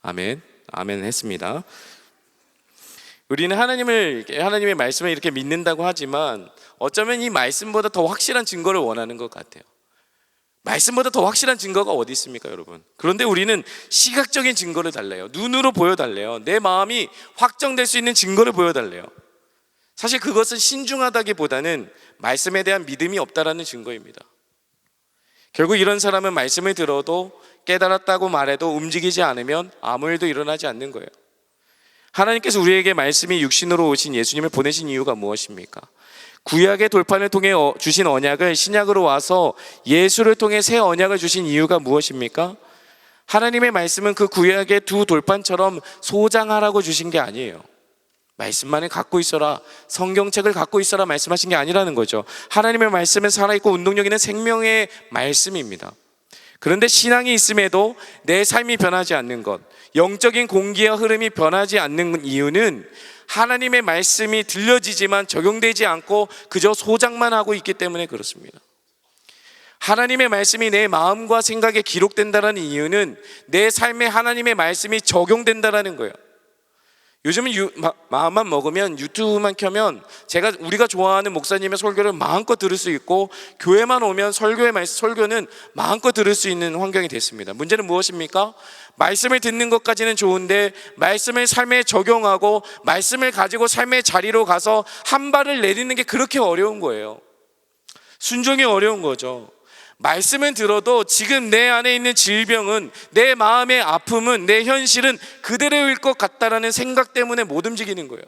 아멘. 아멘 했습니다. 우리는 하나님의 말씀을 이렇게 믿는다고 하지만 어쩌면 이 말씀보다 더 확실한 증거를 원하는 것 같아요. 말씀보다 더 확실한 증거가 어디 있습니까, 여러분? 그런데 우리는 시각적인 증거를 달래요. 눈으로 보여달래요. 내 마음이 확정될 수 있는 증거를 보여달래요. 사실 그것은 신중하다기보다는 말씀에 대한 믿음이 없다라는 증거입니다. 결국 이런 사람은 말씀을 들어도 깨달았다고 말해도 움직이지 않으면 아무 일도 일어나지 않는 거예요. 하나님께서 우리에게 말씀이 육신으로 오신 예수님을 보내신 이유가 무엇입니까? 구약의 돌판을 통해 주신 언약을 신약으로 와서 예수를 통해 새 언약을 주신 이유가 무엇입니까? 하나님의 말씀은 그 구약의 두 돌판처럼 소장하라고 주신 게 아니에요. 말씀만을 갖고 있어라, 성경책을 갖고 있어라 말씀하신 게 아니라는 거죠. 하나님의 말씀은 살아있고 운동력 있는 생명의 말씀입니다. 그런데 신앙이 있음에도 내 삶이 변하지 않는 것, 영적인 공기와 흐름이 변하지 않는 이유는 하나님의 말씀이 들려지지만 적용되지 않고 그저 소장만 하고 있기 때문에 그렇습니다. 하나님의 말씀이 내 마음과 생각에 기록된다는 이유는 내 삶에 하나님의 말씀이 적용된다는 거예요. 요즘은 마음만 먹으면 유튜브만 켜면 우리가 좋아하는 목사님의 설교를 마음껏 들을 수 있고, 교회만 오면 설교는 마음껏 들을 수 있는 환경이 됐습니다. 문제는 무엇입니까? 말씀을 듣는 것까지는 좋은데 말씀을 삶에 적용하고 말씀을 가지고 삶의 자리로 가서 한 발을 내딛는 게 그렇게 어려운 거예요. 순종이 어려운 거죠. 말씀은 들어도 지금 내 안에 있는 질병은, 내 마음의 아픔은, 내 현실은 그대로일 것 같다라는 생각 때문에 못 움직이는 거예요.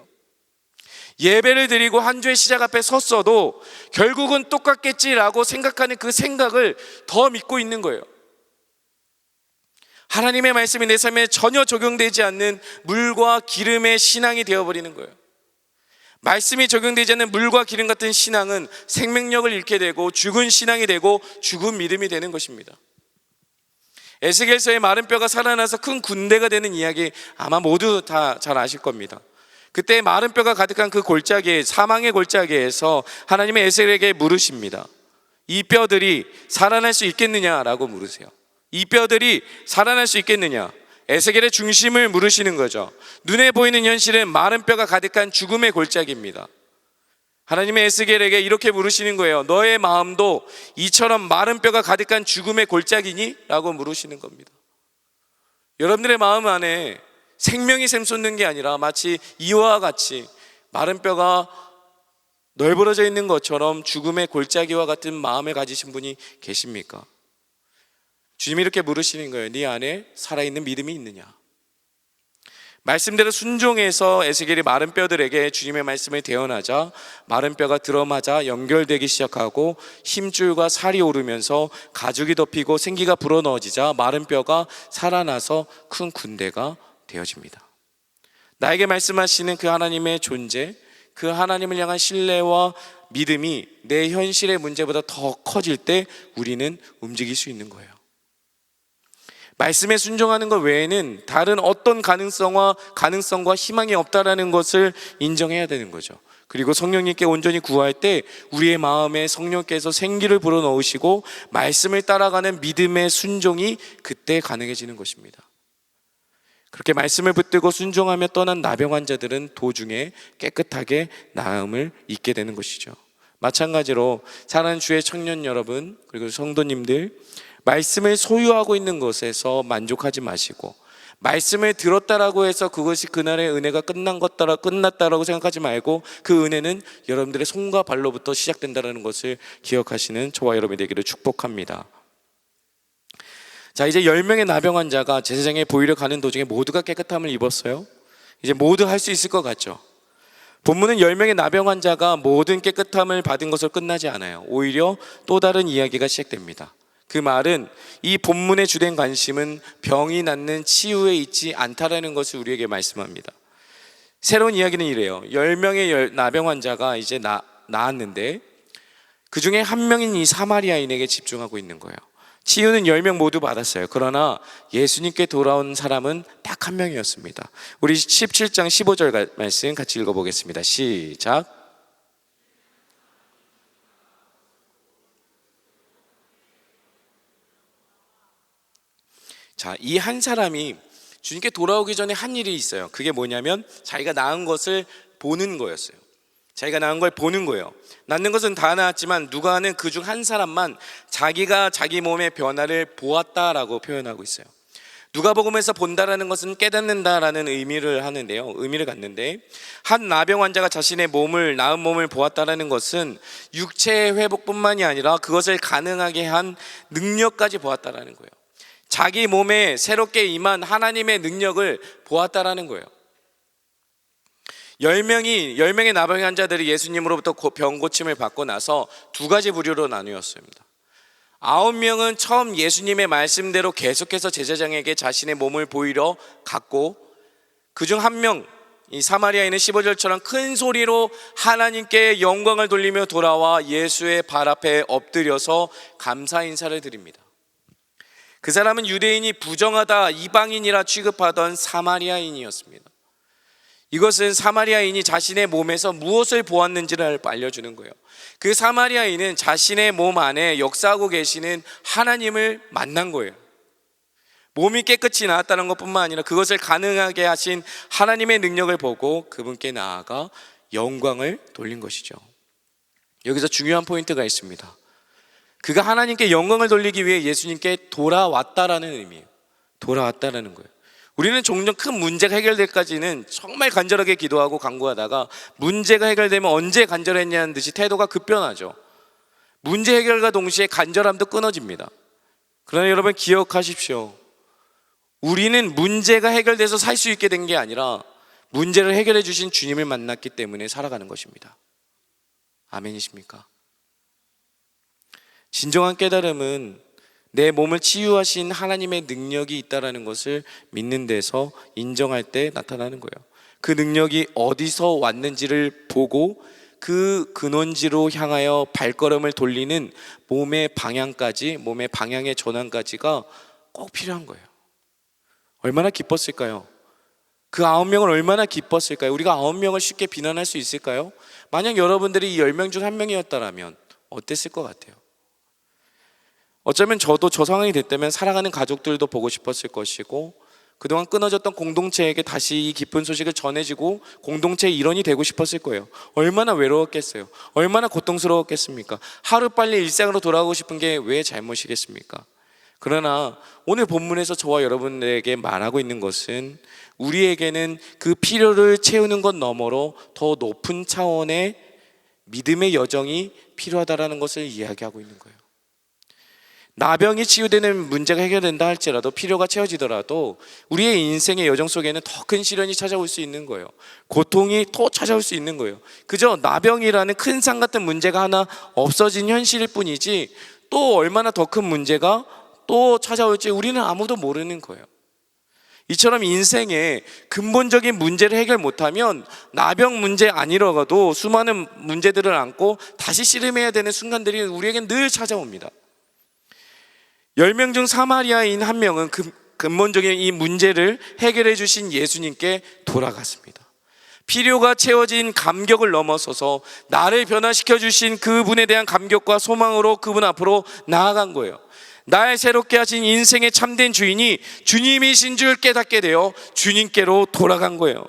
예배를 드리고 한 주의 시작 앞에 섰어도 결국은 똑같겠지라고 생각하는 그 생각을 더 믿고 있는 거예요. 하나님의 말씀이 내 삶에 전혀 적용되지 않는 물과 기름의 신앙이 되어버리는 거예요. 말씀이 적용되지 않는 물과 기름 같은 신앙은 생명력을 잃게 되고 죽은 신앙이 되고 죽은 믿음이 되는 것입니다. 에스겔서의 마른 뼈가 살아나서 큰 군대가 되는 이야기 아마 모두 다 잘 아실 겁니다. 그때 마른 뼈가 가득한 그 골짜기, 사망의 골짜기에서 하나님의 에스겔에게 물으십니다. 이 뼈들이 살아날 수 있겠느냐라고 물으세요. 이 뼈들이 살아날 수 있겠느냐? 에스겔의 중심을 물으시는 거죠. 눈에 보이는 현실은 마른 뼈가 가득한 죽음의 골짜기입니다. 하나님의 에스겔에게 이렇게 물으시는 거예요. 너의 마음도 이처럼 마른 뼈가 가득한 죽음의 골짜기니? 라고 물으시는 겁니다. 여러분들의 마음 안에 생명이 샘솟는 게 아니라 마치 이와 같이 마른 뼈가 널브러져 있는 것처럼 죽음의 골짜기와 같은 마음을 가지신 분이 계십니까? 주님이 이렇게 물으시는 거예요. 네 안에 살아있는 믿음이 있느냐? 말씀대로 순종해서 에스겔이 마른 뼈들에게 주님의 말씀을 대언하자 마른 뼈가 들어맞아 연결되기 시작하고 힘줄과 살이 오르면서 가죽이 덮이고 생기가 불어넣어지자 마른 뼈가 살아나서 큰 군대가 되어집니다. 나에게 말씀하시는 그 하나님의 존재, 그 하나님을 향한 신뢰와 믿음이 내 현실의 문제보다 더 커질 때 우리는 움직일 수 있는 거예요. 말씀에 순종하는 것 외에는 다른 어떤 가능성과 희망이 없다라는 것을 인정해야 되는 거죠. 그리고 성령님께 온전히 구할 때 우리의 마음에 성령께서 생기를 불어넣으시고 말씀을 따라가는 믿음의 순종이 그때 가능해지는 것입니다. 그렇게 말씀을 붙들고 순종하며 떠난 나병 환자들은 도중에 깨끗하게 나음을 잊게 되는 것이죠. 마찬가지로 사랑하는 주의 청년 여러분, 그리고 성도님들, 말씀을 소유하고 있는 것에서 만족하지 마시고, 말씀을 들었다라고 해서 그것이 그날의 은혜가 끝났다라고 생각하지 말고, 그 은혜는 여러분들의 손과 발로부터 시작된다는 것을 기억하시는 저와 여러분이 되기를 축복합니다. 자, 이제 10명의 나병 환자가 제사장에 보이러 가는 도중에 모두가 깨끗함을 입었어요. 이제 모두 할 수 있을 것 같죠? 본문은 10명의 나병 환자가 모든 깨끗함을 받은 것으로 끝나지 않아요. 오히려 또 다른 이야기가 시작됩니다. 그 말은, 이 본문의 주된 관심은 병이 낫는 치유에 있지 않다라는 것을 우리에게 말씀합니다. 새로운 이야기는 이래요. 10명의 나병 환자가 이제 나았는데 그 중에 한 명인 이 사마리아인에게 집중하고 있는 거예요. 치유는 10명 모두 받았어요. 그러나 예수님께 돌아온 사람은 딱 한 명이었습니다. 우리 17장 15절 말씀 같이 읽어보겠습니다. 시작. 자, 이 한 사람이 주님께 돌아오기 전에 한 일이 있어요. 그게 뭐냐면 자기가 나은 것을 보는 거였어요. 자기가 나은 걸 보는 거예요. 낫는 것은 다 나았지만 누가 하는 그 중 한 사람만 자기가 자기 몸의 변화를 보았다라고 표현하고 있어요. 누가복음에서 본다라는 것은 깨닫는다라는 의미를 갖는데, 한 나병 환자가 자신의 나은 몸을 보았다라는 것은 육체의 회복뿐만이 아니라 그것을 가능하게 한 능력까지 보았다라는 거예요. 자기 몸에 새롭게 임한 하나님의 능력을 보았다라는 거예요. 10명의 나병 환자들이 예수님으로부터 병 고침을 받고 나서 두 가지 부류로 나누었습니다. 9명은 처음 예수님의 말씀대로 계속해서 제사장에게 자신의 몸을 보이러 갔고, 그중 한 명, 이 사마리아인은 15절처럼 큰 소리로 하나님께 영광을 돌리며 돌아와 예수의 발 앞에 엎드려서 감사 인사를 드립니다. 그 사람은 유대인이 부정하다, 이방인이라 취급하던 사마리아인이었습니다. 이것은 사마리아인이 자신의 몸에서 무엇을 보았는지를 알려주는 거예요. 그 사마리아인은 자신의 몸 안에 역사하고 계시는 하나님을 만난 거예요. 몸이 깨끗이 나았다는 것뿐만 아니라 그것을 가능하게 하신 하나님의 능력을 보고 그분께 나아가 영광을 돌린 것이죠. 여기서 중요한 포인트가 있습니다. 그가 하나님께 영광을 돌리기 위해 예수님께 돌아왔다라는 의미예요. 돌아왔다라는 거예요. 우리는 종종 큰 문제가 해결될까지는 정말 간절하게 기도하고 간구하다가 문제가 해결되면 언제 간절했냐는 듯이 태도가 급변하죠. 문제 해결과 동시에 간절함도 끊어집니다. 그러나 여러분 기억하십시오. 우리는 문제가 해결돼서 살 수 있게 된 게 아니라 문제를 해결해 주신 주님을 만났기 때문에 살아가는 것입니다. 아멘이십니까? 진정한 깨달음은 내 몸을 치유하신 하나님의 능력이 있다는 것을 믿는 데서 인정할 때 나타나는 거예요. 그 능력이 어디서 왔는지를 보고 그 근원지로 향하여 발걸음을 돌리는 몸의 방향의 전환까지가 꼭 필요한 거예요. 얼마나 기뻤을까요? 그 9명은 얼마나 기뻤을까요? 우리가 9명을 쉽게 비난할 수 있을까요? 만약 여러분들이 이 10명 중 1명이었다면 어땠을 것 같아요? 어쩌면 저도 저 상황이 됐다면 사랑하는 가족들도 보고 싶었을 것이고, 그동안 끊어졌던 공동체에게 다시 이 기쁜 소식을 전해지고 공동체의 일원이 되고 싶었을 거예요. 얼마나 외로웠겠어요. 얼마나 고통스러웠겠습니까? 하루빨리 일상으로 돌아가고 싶은 게 왜 잘못이겠습니까? 그러나 오늘 본문에서 저와 여러분에게 말하고 있는 것은 우리에게는 그 필요를 채우는 것 너머로 더 높은 차원의 믿음의 여정이 필요하다는 것을 이야기하고 있는 거예요. 나병이 치유되는 문제가 해결된다 할지라도, 필요가 채워지더라도 우리의 인생의 여정 속에는 더 큰 시련이 찾아올 수 있는 거예요. 고통이 또 찾아올 수 있는 거예요. 그저 나병이라는 큰 산 같은 문제가 하나 없어진 현실일 뿐이지 또 얼마나 더 큰 문제가 또 찾아올지 우리는 아무도 모르는 거예요. 이처럼 인생의 근본적인 문제를 해결 못하면 나병 문제 아니라도 수많은 문제들을 안고 다시 씨름해야 되는 순간들이 우리에겐 늘 찾아옵니다. 10명 중 사마리아인 한 명은 근본적인 이 문제를 해결해 주신 예수님께 돌아갔습니다. 필요가 채워진 감격을 넘어서서 나를 변화시켜 주신 그분에 대한 감격과 소망으로 그분 앞으로 나아간 거예요. 날 새롭게 하신 인생의 참된 주인이 주님이신 줄 깨닫게 되어 주님께로 돌아간 거예요.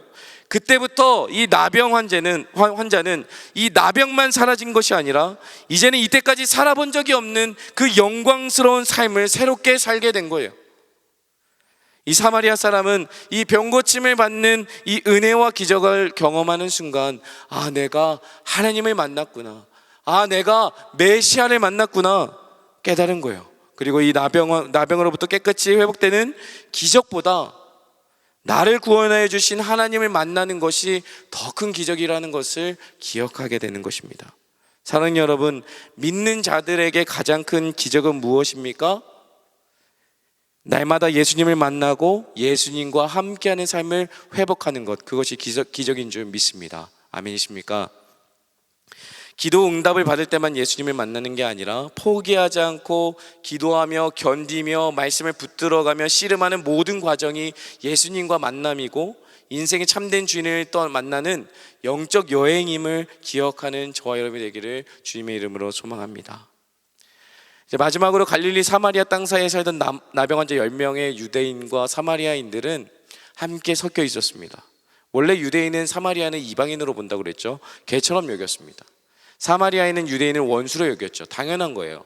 그때부터 이 나병 환자는 이 나병만 사라진 것이 아니라 이제는 이때까지 살아본 적이 없는 그 영광스러운 삶을 새롭게 살게 된 거예요. 이 사마리아 사람은 이 병고침을 받는 이 은혜와 기적을 경험하는 순간, 아, 내가 하나님을 만났구나, 아, 내가 메시아를 만났구나 깨달은 거예요. 그리고 이 나병으로부터 깨끗이 회복되는 기적보다 나를 구원하여 주신 하나님을 만나는 것이 더 큰 기적이라는 것을 기억하게 되는 것입니다. 사랑하는 여러분, 믿는 자들에게 가장 큰 기적은 무엇입니까? 날마다 예수님을 만나고 예수님과 함께하는 삶을 회복하는 것, 그것이 기적인 줄 믿습니다. 아멘이십니까? 기도 응답을 받을 때만 예수님을 만나는 게 아니라 포기하지 않고 기도하며 견디며 말씀을 붙들어가며 씨름하는 모든 과정이 예수님과 만남이고 인생의 참된 주인을 또 만나는 영적 여행임을 기억하는 저와 여러분이 되기를 주님의 이름으로 소망합니다. 이제 마지막으로 갈릴리 사마리아 땅 사이에 살던 나병 환자 10명의 유대인과 사마리아인들은 함께 섞여 있었습니다. 원래 유대인은 사마리아는 이방인으로 본다고 그랬죠. 개처럼 여겼습니다. 사마리아인은 유대인을 원수로 여겼죠. 당연한 거예요.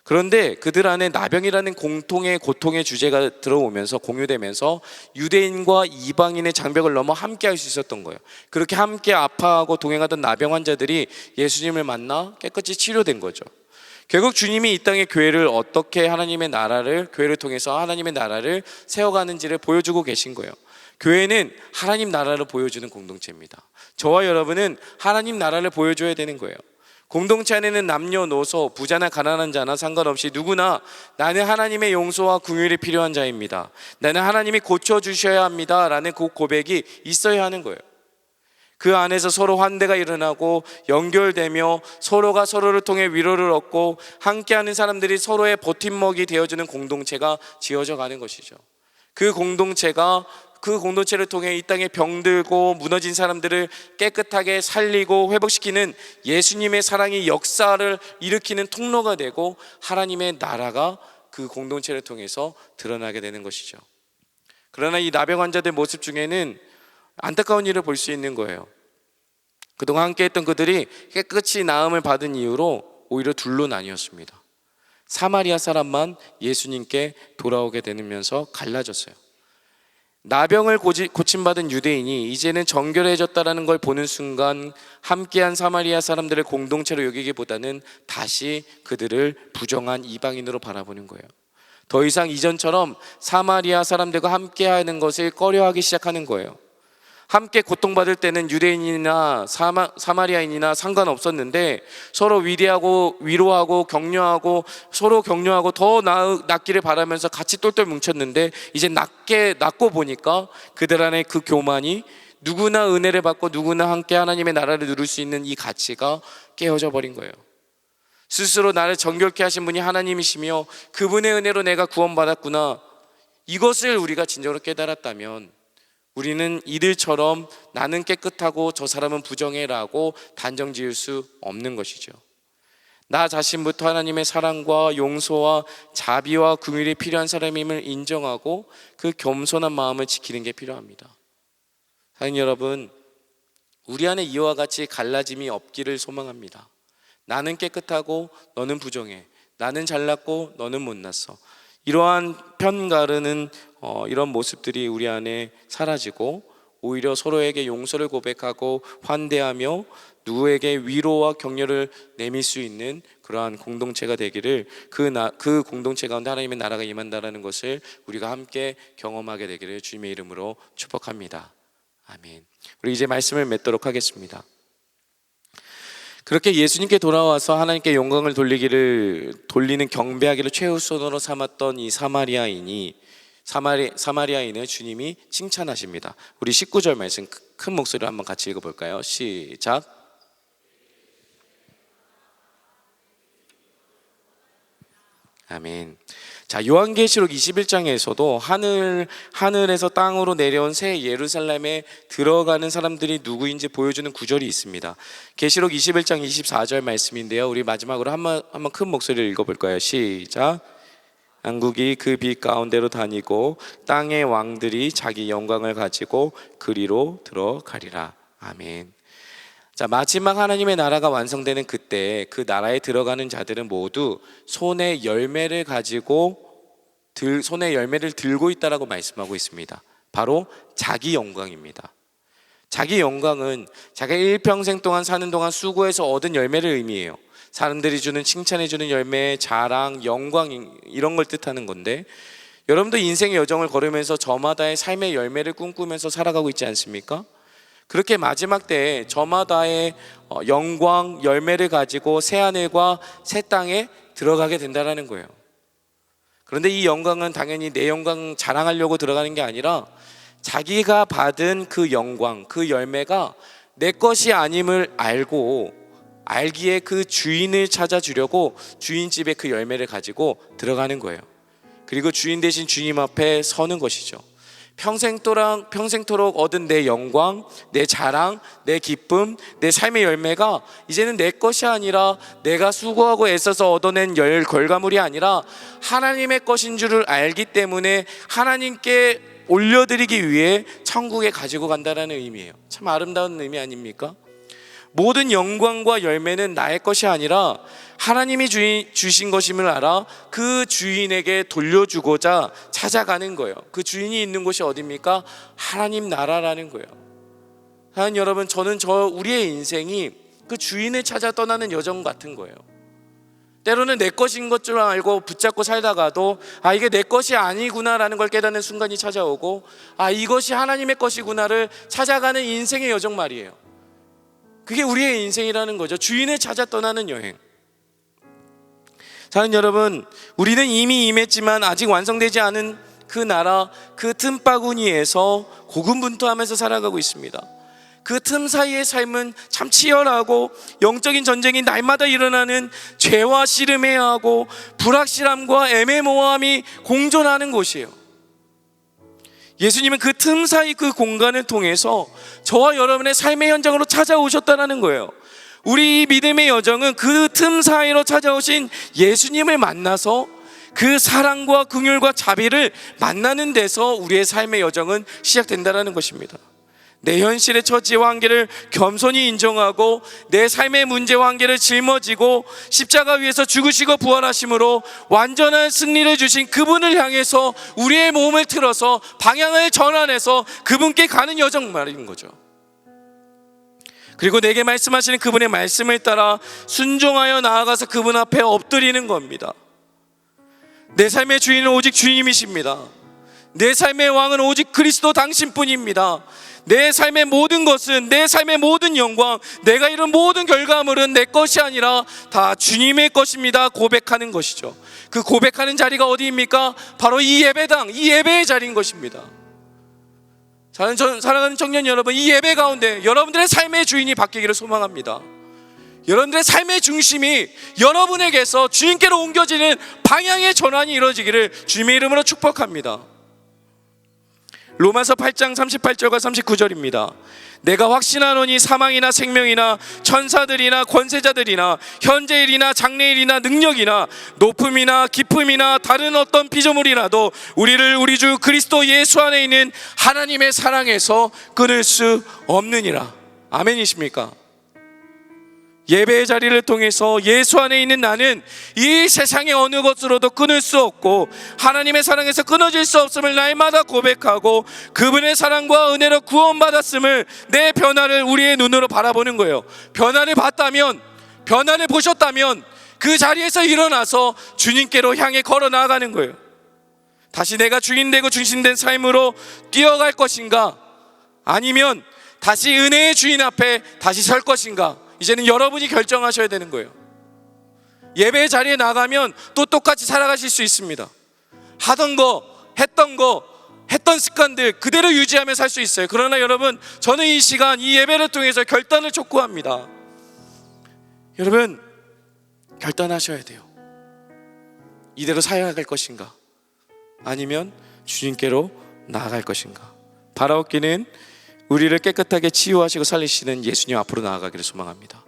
그런데 그들 안에 나병이라는 공통의 고통의 주제가 들어오면서 공유되면서 유대인과 이방인의 장벽을 넘어 함께 할 수 있었던 거예요. 그렇게 함께 아파하고 동행하던 나병 환자들이 예수님을 만나 깨끗이 치료된 거죠. 결국 주님이 이 땅의 교회를 어떻게 교회를 통해서 하나님의 나라를 세워가는지를 보여주고 계신 거예요. 교회는 하나님 나라를 보여주는 공동체입니다. 저와 여러분은 하나님 나라를 보여줘야 되는 거예요. 공동체 안에는 남녀노소, 부자나 가난한 자나 상관없이 누구나 나는 하나님의 용서와 긍휼이 필요한 자입니다, 나는 하나님이 고쳐주셔야 합니다 라는 그 고백이 있어야 하는 거예요. 그 안에서 서로 환대가 일어나고 연결되며 서로가 서로를 통해 위로를 얻고 함께하는 사람들이 서로의 버팀목이 되어주는 공동체가 지어져 가는 것이죠. 그 공동체를 통해 이 땅에 병들고 무너진 사람들을 깨끗하게 살리고 회복시키는 예수님의 사랑이 역사를 일으키는 통로가 되고 하나님의 나라가 그 공동체를 통해서 드러나게 되는 것이죠. 그러나 이 나병 환자들 모습 중에는 안타까운 일을 볼 수 있는 거예요. 그동안 함께했던 그들이 깨끗이 나음을 받은 이후로 오히려 둘로 나뉘었습니다. 사마리아 사람만 예수님께 돌아오게 되면서 갈라졌어요. 나병을 고침받은 유대인이 이제는 정결해졌다는 걸 보는 순간 함께한 사마리아 사람들을 공동체로 여기기보다는 다시 그들을 부정한 이방인으로 바라보는 거예요. 더 이상 이전처럼 사마리아 사람들과 함께하는 것을 꺼려하기 시작하는 거예요. 함께 고통받을 때는 유대인이나 사마리아인이나 상관없었는데 서로 위로하고 격려하고 서로 격려하고 더 낫기를 바라면서 같이 똘똘 뭉쳤는데 이제 낫고 보니까 그들 안에 그 교만이 누구나 은혜를 받고 누구나 함께 하나님의 나라를 누릴 수 있는 이 가치가 깨어져 버린 거예요. 스스로 나를 정결케 하신 분이 하나님이시며 그분의 은혜로 내가 구원받았구나, 이것을 우리가 진정으로 깨달았다면 우리는 이들처럼 나는 깨끗하고 저 사람은 부정해라고 단정 지을 수 없는 것이죠. 나 자신부터 하나님의 사랑과 용서와 자비와 긍휼이 필요한 사람임을 인정하고 그 겸손한 마음을 지키는 게 필요합니다. 사랑하는 여러분, 우리 안에 이와 같이 갈라짐이 없기를 소망합니다. 나는 깨끗하고 너는 부정해, 나는 잘났고 너는 못났어, 이러한 편가르는 이런 모습들이 우리 안에 사라지고 오히려 서로에게 용서를 고백하고 환대하며 누구에게 위로와 격려를 내밀 수 있는 그러한 공동체가 되기를, 그 공동체 가운데 하나님의 나라가 임한다라는 것을 우리가 함께 경험하게 되기를 주님의 이름으로 축복합니다. 아멘. 우리 이제 말씀을 맺도록 하겠습니다. 그렇게 예수님께 돌아와서 하나님께 영광을 돌리는 경배하기를 최우선으로 삼았던 이 사마리아인을 주님이 칭찬하십니다. 우리 19절 말씀 큰 목소리로 한번 같이 읽어볼까요? 시작. 아멘. 자, 요한계시록 21장에서도 하늘에서 땅으로 내려온 새 예루살렘에 들어가는 사람들이 누구인지 보여주는 구절이 있습니다. 계시록 21장 24절 말씀인데요, 우리 마지막으로 한번 큰 목소리를 읽어볼까요? 시작. 왕국이 그 빛 가운데로 다니고 땅의 왕들이 자기 영광을 가지고 그리로 들어가리라. 아멘. 자, 마지막 하나님의 나라가 완성되는 그때 그 나라에 들어가는 자들은 모두 손에 열매를 들고 있다라고 말씀하고 있습니다. 바로 자기 영광입니다. 자기 영광은 자기가 일평생 동안 사는 동안 수고해서 얻은 열매를 의미해요. 사람들이 주는 칭찬해 주는 열매, 자랑, 영광 이런 걸 뜻하는 건데, 여러분도 인생의 여정을 걸으면서 저마다의 삶의 열매를 꿈꾸면서 살아가고 있지 않습니까? 그렇게 마지막 때에 저마다의 영광, 열매를 가지고 새하늘과 새 땅에 들어가게 된다는 거예요. 그런데 이 영광은 당연히 내 영광 자랑하려고 들어가는 게 아니라 자기가 받은 그 영광, 그 열매가 내 것이 아님을 알기에 그 주인을 찾아주려고 주인집에 그 열매를 가지고 들어가는 거예요. 그리고 주인 대신 주님 앞에 서는 것이죠. 평생토록 얻은 내 영광, 내 자랑, 내 기쁨, 내 삶의 열매가 이제는 내 것이 아니라 내가 수고하고 애써서 얻어낸 결과물이 아니라 하나님의 것인 줄을 알기 때문에 하나님께 올려드리기 위해 천국에 가지고 간다는 의미예요. 참 아름다운 의미 아닙니까? 모든 영광과 열매는 나의 것이 아니라 하나님이 주신 것임을 알아 그 주인에게 돌려주고자 찾아가는 거예요. 그 주인이 있는 곳이 어디입니까? 하나님 나라라는 거예요. 하나님 여러분, 저는 우리의 인생이 그 주인을 찾아 떠나는 여정 같은 거예요. 때로는 내 것인 것 줄 알고 붙잡고 살다가도 이게 내 것이 아니구나라는 걸 깨닫는 순간이 찾아오고 이것이 하나님의 것이구나를 찾아가는 인생의 여정 말이에요. 그게 우리의 인생이라는 거죠. 주인을 찾아 떠나는 여행. 사랑하는 여러분, 우리는 이미 임했지만 아직 완성되지 않은 그 나라, 그 틈바구니에서 고군분투하면서 살아가고 있습니다. 그 틈 사이의 삶은 참 치열하고 영적인 전쟁이 날마다 일어나는 죄와 씨름해야 하고 불확실함과 애매모호함이 공존하는 곳이에요. 예수님은 그 틈 사이 그 공간을 통해서 저와 여러분의 삶의 현장으로 찾아오셨다는 거예요. 우리 믿음의 여정은 그 틈 사이로 찾아오신 예수님을 만나서 그 사랑과 긍휼과 자비를 만나는 데서 우리의 삶의 여정은 시작된다는 것입니다. 내 현실의 처지와 한계를 겸손히 인정하고 내 삶의 문제와 한계를 짊어지고 십자가 위에서 죽으시고 부활하심으로 완전한 승리를 주신 그분을 향해서 우리의 몸을 틀어서 방향을 전환해서 그분께 가는 여정 말인 거죠. 그리고 내게 말씀하시는 그분의 말씀을 따라 순종하여 나아가서 그분 앞에 엎드리는 겁니다. 내 삶의 주인은 오직 주님이십니다. 내 삶의 왕은 오직 그리스도 당신뿐입니다. 내 삶의 모든 것은, 내 삶의 모든 영광, 내가 이룬 모든 결과물은 내 것이 아니라 다 주님의 것입니다. 고백하는 것이죠. 그 고백하는 자리가 어디입니까? 바로 이 예배당, 이 예배의 자리인 것입니다. 사랑하는 청년 여러분, 이 예배 가운데 여러분들의 삶의 주인이 바뀌기를 소망합니다. 여러분들의 삶의 중심이 여러분에게서 주님께로 옮겨지는 방향의 전환이 이루어지기를 주님의 이름으로 축복합니다. 로마서 8장 38절과 39절입니다. 내가 확신하노니 사망이나 생명이나 천사들이나 권세자들이나 현재일이나 장래일이나 능력이나 높음이나 깊음이나 다른 어떤 피조물이라도 우리를 우리 주 그리스도 예수 안에 있는 하나님의 사랑에서 끊을 수 없느니라. 아멘이십니까? 예배의 자리를 통해서 예수 안에 있는 나는 이 세상의 어느 것으로도 끊을 수 없고 하나님의 사랑에서 끊어질 수 없음을 날마다 고백하고 그분의 사랑과 은혜로 구원받았음을, 내 변화를 우리의 눈으로 바라보는 거예요. 변화를 봤다면, 변화를 보셨다면 그 자리에서 일어나서 주님께로 향해 걸어 나아가는 거예요. 다시 내가 주인되고 중심된 삶으로 뛰어갈 것인가, 아니면 다시 은혜의 주인 앞에 다시 설 것인가, 이제는 여러분이 결정하셔야 되는 거예요. 예배의 자리에 나가면 또 똑같이 살아가실 수 있습니다. 하던 거, 했던 습관들 그대로 유지하며 살 수 있어요. 그러나 여러분, 저는 이 시간, 이 예배를 통해서 결단을 촉구합니다. 여러분, 결단하셔야 돼요. 이대로 살아갈 것인가, 아니면 주님께로 나아갈 것인가. 바라옵기는 우리를 깨끗하게 치유하시고 살리시는 예수님 앞으로 나아가기를 소망합니다.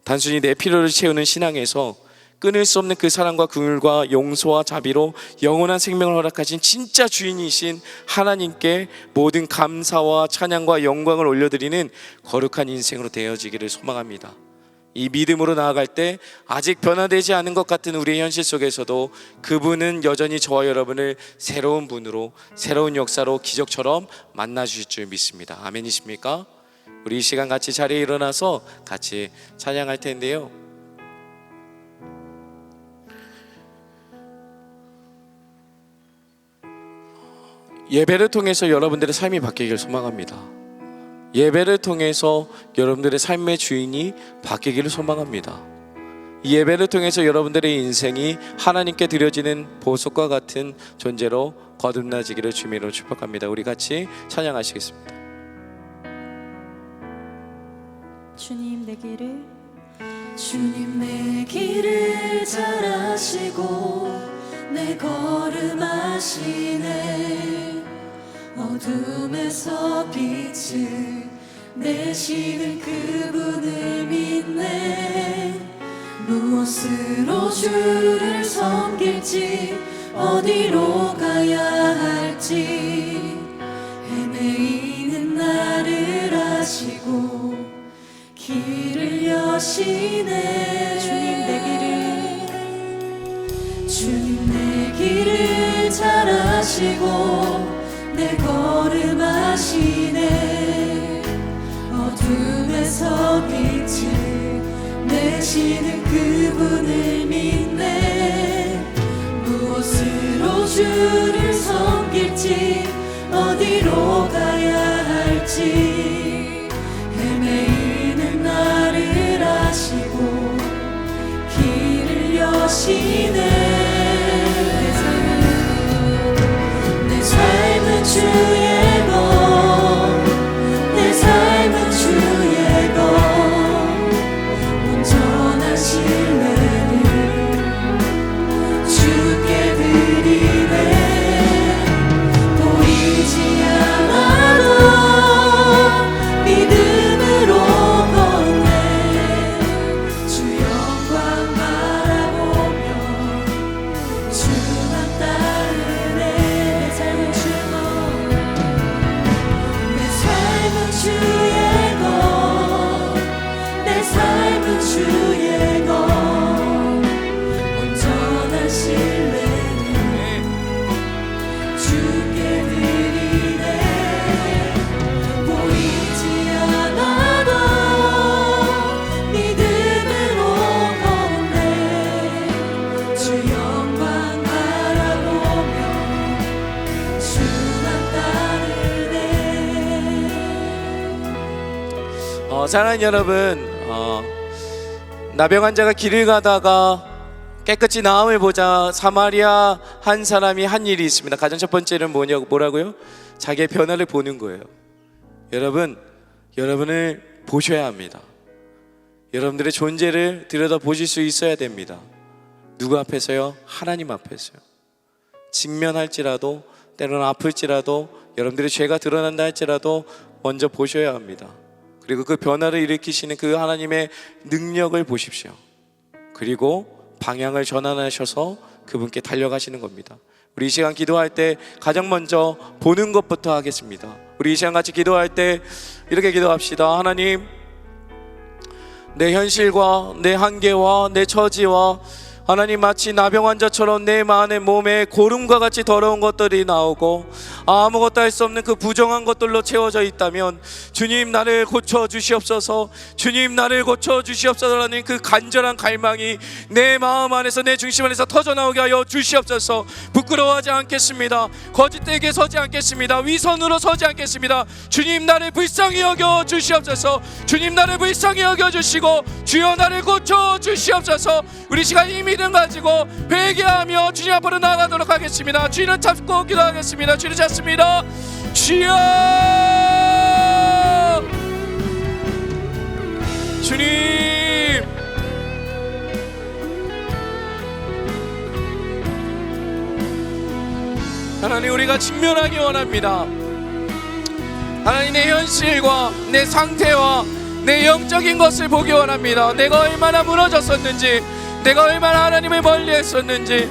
단순히 내 필요를 채우는 신앙에서 끊을 수 없는 그 사랑과 긍휼과 용서와 자비로 영원한 생명을 허락하신 진짜 주인이신 하나님께 모든 감사와 찬양과 영광을 올려드리는 거룩한 인생으로 되어지기를 소망합니다. 이 믿음으로 나아갈 때 아직 변화되지 않은 것 같은 우리의 현실 속에서도 그분은 여전히 저와 여러분을 새로운 분으로, 새로운 역사로 기적처럼 만나 주실 줄 믿습니다. 아멘이십니까? 우리 이 시간 같이 자리에 일어나서 같이 찬양할 텐데요, 예배를 통해서 여러분들의 삶이 바뀌기를 소망합니다. 예배를 통해서 여러분들의 삶의 주인이 바뀌기를 소망합니다. 이 예배를 통해서 여러분들의 인생이 하나님께 드려지는 보석과 같은 존재로 거듭나지기를 주님으로 축복합니다. 우리 같이 찬양하시겠습니다. 주님 내 길을 주님 내 길을 잘 아시고 내 걸음 아시네. 어둠에서 빛을 내시는 그분을 믿네. 무엇으로 주를 섬길지 어디로 가야 할지 헤매이는 나를 아시고 길을 여시네. 주님 내 길을 잘 아시고 내 걸음 아시네. 어둠에서 빛을 내시는 그분을 믿네. 무엇으로 주를 섬길지 어디로 가야 할지 헤매이는 나를 아시고 길을 여시네. 내 삶은 주의 것, 내 삶은 주의 것. 온전한 신뢰를 주께 드리네. 보이지 않아도 믿음으로 걷네. 주 영광 바라보며 주만 따르네. 내 삶은 주의 것, 내 삶은 주의 것. 온전한 신뢰를 주께 드리네. 보이지 않아도 믿음으로 걷네. 주 영광 바라보며 주만 따르네. 사랑하는 여러분, 나병 환자가 길을 가다가 깨끗이 나음을 보자 사마리아 한 사람이 한 일이 있습니다. 가장 첫 번째는 뭐라고요? 자기의 변화를 보는 거예요. 여러분을 보셔야 합니다. 여러분들의 존재를 들여다보실 수 있어야 됩니다. 누구 앞에서요? 하나님 앞에서요. 직면할지라도, 때로는 아플지라도, 여러분들의 죄가 드러난다 할지라도 먼저 보셔야 합니다. 그리고 그 변화를 일으키시는 그 하나님의 능력을 보십시오. 그리고 방향을 전환하셔서 그분께 달려가시는 겁니다. 우리 이 시간 기도할 때 가장 먼저 보는 것부터 하겠습니다. 우리 이 시간 같이 기도할 때 이렇게 기도합시다. 하나님, 내 현실과 내 한계와 내 처지와 하나님, 마치 나병 환자처럼 내 마음의 몸에 고름과 같이 더러운 것들이 나오고 아무것도 할 수 없는 그 부정한 것들로 채워져 있다면 주님, 나를 고쳐주시옵소서. 주님, 나를 고쳐주시옵소서라는 그 간절한 갈망이 내 마음 안에서, 내 중심 안에서 터져나오게 하여 주시옵소서. 부끄러워하지 않겠습니다. 거짓되게 서지 않겠습니다. 위선으로 서지 않겠습니다. 주님, 나를 불쌍히 여겨 주시옵소서. 주님, 나를 불쌍히 여겨 주시고 주여, 나를 고쳐주시옵소서. 우리 시간 이 믿음 가지고 회개하며 주님 앞으로 나아가도록 하겠습니다. 주님을 잡고 기도하겠습니다. 주님 잡습니다. 주여, 주님, 하나님, 우리가 직면하기 원합니다. 하나님, 내 현실과 내 상태와 내 영적인 것을 보기 원합니다. 내가 얼마나 무너졌었는지, 내가 얼마나 하나님을 멀리했었는지,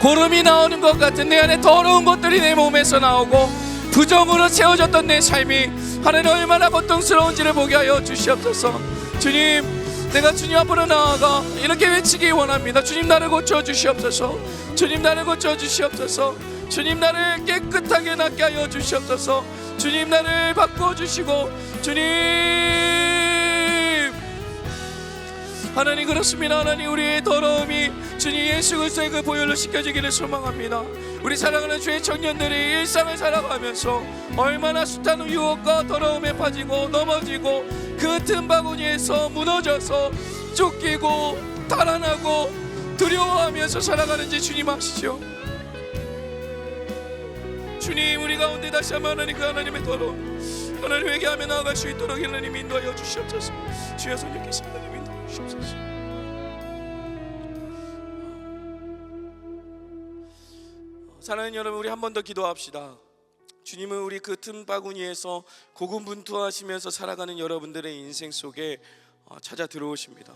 고름이 나오는 것 같은 내 안에 더러운 것들이 내 몸에서 나오고 부정으로 채워졌던 내 삶이 하나님 얼마나 고통스러운지를 보게 하여 주시옵소서. 주님, 내가 주님 앞으로 나아가 이렇게 외치기 원합니다. 주님, 나를 고쳐 주시옵소서. 주님, 나를 고쳐 주시옵소서. 주님, 나를 깨끗하게 낫게 하여 주시옵소서. 주님, 나를 바꿔 주시고, 주님, 하나님, 그렇습니다. 하나님, 우리의 더러움이 주님 예수 그리스도의 그 보혈로 씻겨지기를 소망합니다. 우리 사랑하는 주의 청년들이 일상을 살아가면서 얼마나 숱한 유혹과 더러움에 빠지고 넘어지고 그 틈바구니에서 무너져서 쫓기고 달아나고 두려워하면서 살아가는지 주님 아시죠? 주님, 우리 가운데 다시 한번 하나님, 그 하나님의 더러움 하나님 회개하며 나아갈 수 있도록 하나님 인도하여 주시옵소서. 주여 성령께서 하나님 인도하여 주시옵소서. 사랑하는 여러분, 우리 한 번 더 기도합시다. 주님은 우리 그 틈바구니에서 고군분투하시면서 살아가는 여러분들의 인생 속에 찾아 들어오십니다.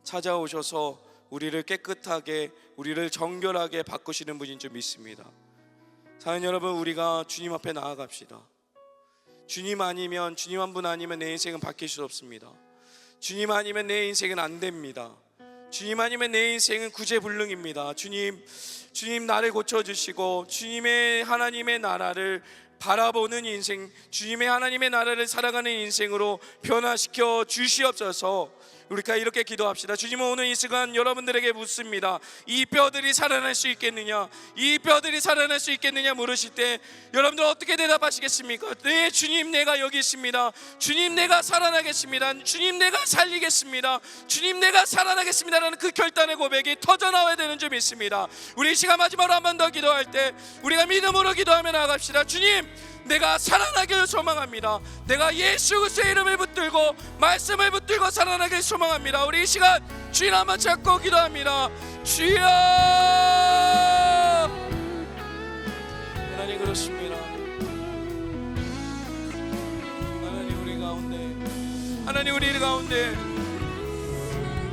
찾아오셔서 우리를 깨끗하게, 우리를 정결하게 바꾸시는 분인 줄 믿습니다. 사랑하는 여러분, 우리가 주님 앞에 나아갑시다. 주님 아니면, 주님 한 분 아니면 내 인생은 바뀔 수 없습니다. 주님 아니면 내 인생은 안 됩니다. 주님 아니면 내 인생은 구제불능입니다. 주님 나를 고쳐주시고 주님의 하나님의 나라를 바라보는 인생, 주님의 하나님의 나라를 살아가는 인생으로 변화시켜 주시옵소서. 우리가 이렇게 기도합시다. 주님은 오늘 이 시간 여러분들에게 묻습니다. 이 뼈들이 살아날 수 있겠느냐? 이 뼈들이 살아날 수 있겠느냐 물으실 때 여러분들 어떻게 대답하시겠습니까? 네, 주님, 내가 여기 있습니다. 주님, 내가 살아나겠습니다. 주님, 내가 살리겠습니다. 주님, 내가 살아나겠습니다 라는 그 결단의 고백이 터져나와야 되는 줄 믿습니다. 우리 이 시간 마지막으로 한 번 더 기도할 때 우리가 믿음으로 기도하며 나아갑시다. 주님, 내가 살아나기를 소망합니다. 내가 예수 그리스도의 이름을 붙들고 말씀을 붙들고 살아나기를 소망합니다. 우리 이 시간 주님 한번 잡고 기도합니다. 주여, 하나님, 그렇습니다. 하나님, 우리 가운데, 하나님, 우리 가운데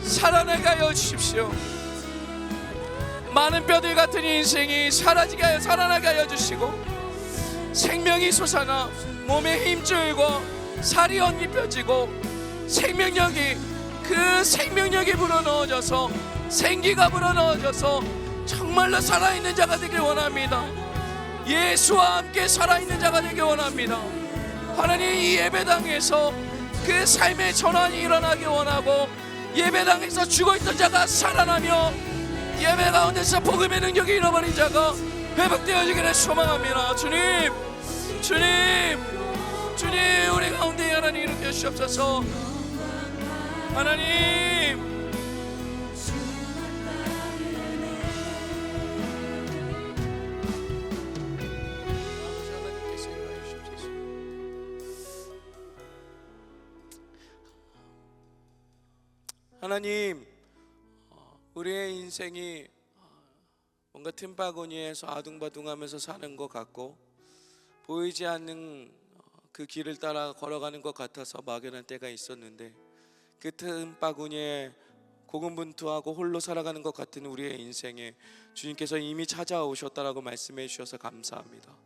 살아나게 하여 주십시오. 많은 뼈들 같은 인생이 사라지게 하여, 살아나게 하여 주시고, 생명이 솟아나 몸에 힘줄고 살이 덧입혀지고 생명력이, 그 생명력이 불어넣어져서 생기가 불어넣어져서 정말로 살아있는 자가 되길 원합니다. 예수와 함께 살아있는 자가 되길 원합니다. 하나님, 이 예배당에서 그 삶의 전환이 일어나길 원하고, 예배당에서 죽어있던 자가 살아나며 예배 가운데서 복음의 능력이 잃어버린 자가 회복되어지기를 소망합니다. 주님, 우리 가운데 하나님 이렇게 주시옵소서. 하나님, 하나님, 우리의 인생이 뭔가 틈바구니에서 아둥바둥하면서 사는 것 같고 보이지 않는 그 길을 따라 걸어가는 것 같아서 막연한 때가 있었는데, 그 틈바구니에 고군분투하고 홀로 살아가는 것 같은 우리의 인생에 주님께서 이미 찾아오셨다라고 말씀해 주셔서 감사합니다.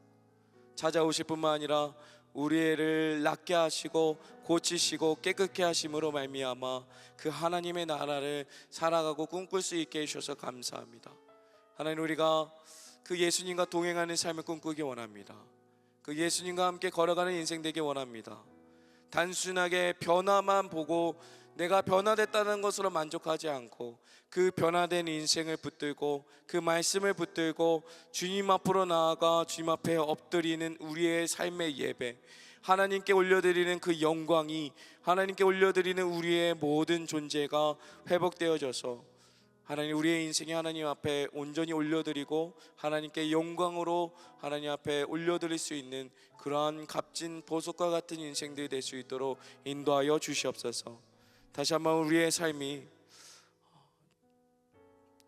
찾아오실 뿐만 아니라 우리를 낫게 하시고 고치시고 깨끗게 하심으로 말미암아 그 하나님의 나라를 살아가고 꿈꿀 수 있게 해주셔서 감사합니다. 하나님, 우리가 그 예수님과 동행하는 삶을 꿈꾸기 원합니다. 그 예수님과 함께 걸어가는 인생 되기 원합니다. 단순하게 변화만 보고 내가 변화됐다는 것으로 만족하지 않고 그 변화된 인생을 붙들고 그 말씀을 붙들고 주님 앞으로 나아가 주님 앞에 엎드리는 우리의 삶의 예배, 하나님께 올려드리는 그 영광이, 하나님께 올려드리는 우리의 모든 존재가 회복되어져서 하나님, 우리의 인생이 하나님 앞에 온전히 올려드리고 하나님께 영광으로 하나님 앞에 올려드릴 수 있는 그러한 값진 보석과 같은 인생들이 될 수 있도록 인도하여 주시옵소서. 다시 한번 우리의 삶이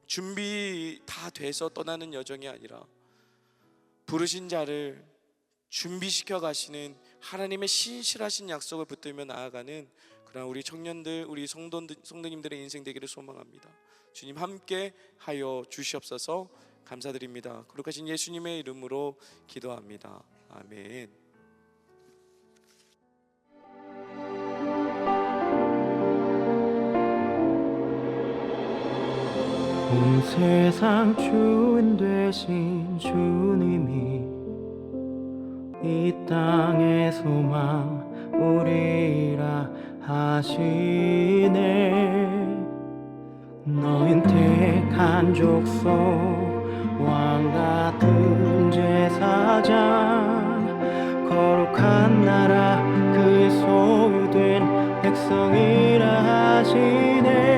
준비 다 돼서 떠나는 여정이 아니라 부르신 자를 준비시켜 가시는 하나님의 신실하신 약속을 붙들며 나아가는 그러나 우리 청년들, 우리 성도님들의 인생 되기를 소망합니다. 주님 함께 하여 주시옵소서. 감사드립니다. 거룩하신 예수님의 이름으로 기도합니다. 아멘. 온 세상 주인 되신 주님이 이 땅의 소망 우리라 하시네. 너흰 택한 족속 왕 같은 제사장 거룩한 나라 그의 소유된 백성이라 하시네.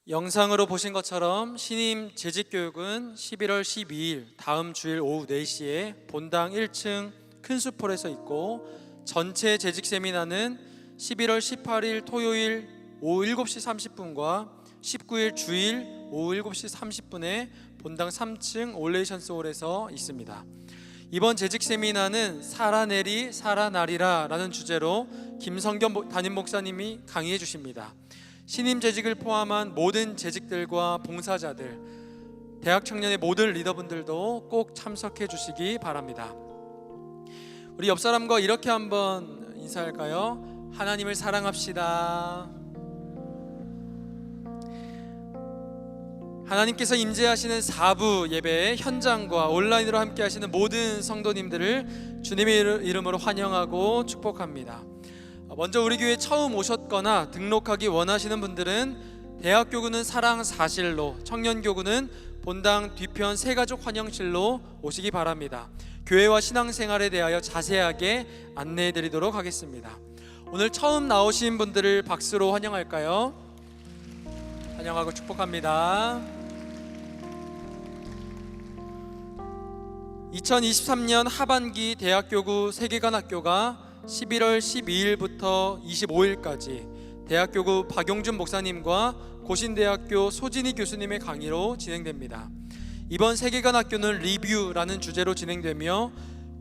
영상으로 보신 것처럼 신임 재직교육은 11월 12일 다음 주일 오후 4시에 본당 1층 큰숲홀에서 있고, 전체 재직 세미나는 11월 18일 토요일 오후 7시 30분과 19일 주일 오후 7시 30분에 본당 3층 올레이션스홀에서 있습니다. 이번 재직 세미나는 살아내리 살아나리라 라는 주제로 김성겸 담임 목사님이 강의해 주십니다. 신임 재직을 포함한 모든 재직들과 봉사자들, 대학 청년의 모든 리더분들도 꼭 참석해 주시기 바랍니다. 우리 옆 사람과 이렇게 한번 인사할까요? 하나님을 사랑합시다. 하나님께서 임재하시는 4부 예배 현장과 온라인으로 함께 하시는 모든 성도님들을 주님의 이름으로 환영하고 축복합니다. 먼저 우리 교회 처음 오셨거나 등록하기 원하시는 분들은 대학교구는 사랑 사실로, 청년교구는 본당 뒤편 새가족 환영실로 오시기 바랍니다. 교회와 신앙생활에 대하여 자세하게 안내해 드리도록 하겠습니다. 오늘 처음 나오신 분들을 박수로 환영할까요? 환영하고 축복합니다. 2023년 하반기 대학교구 세계관학교가 11월 12일부터 25일까지 대학교구 박용준 목사님과 고신대학교 소진희 교수님의 강의로 진행됩니다. 이번 세계관학교는 리뷰라는 주제로 진행되며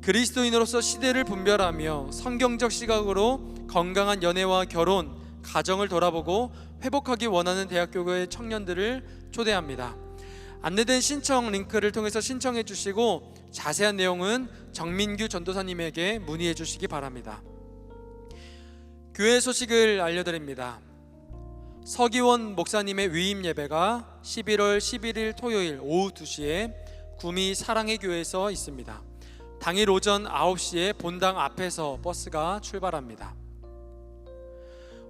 그리스도인으로서 시대를 분별하며 성경적 시각으로 건강한 연애와 결혼, 가정을 돌아보고 회복하기 원하는 대학교의 청년들을 초대합니다. 안내된 신청 링크를 통해서 신청해 주시고 자세한 내용은 정민규 전도사님에게 문의해 주시기 바랍니다. 교회 소식을 알려드립니다. 서기원 목사님의 위임 예배가 11월 11일 토요일 오후 2시에 구미 사랑의 교회에서 있습니다. 당일 오전 9시에 본당 앞에서 버스가 출발합니다.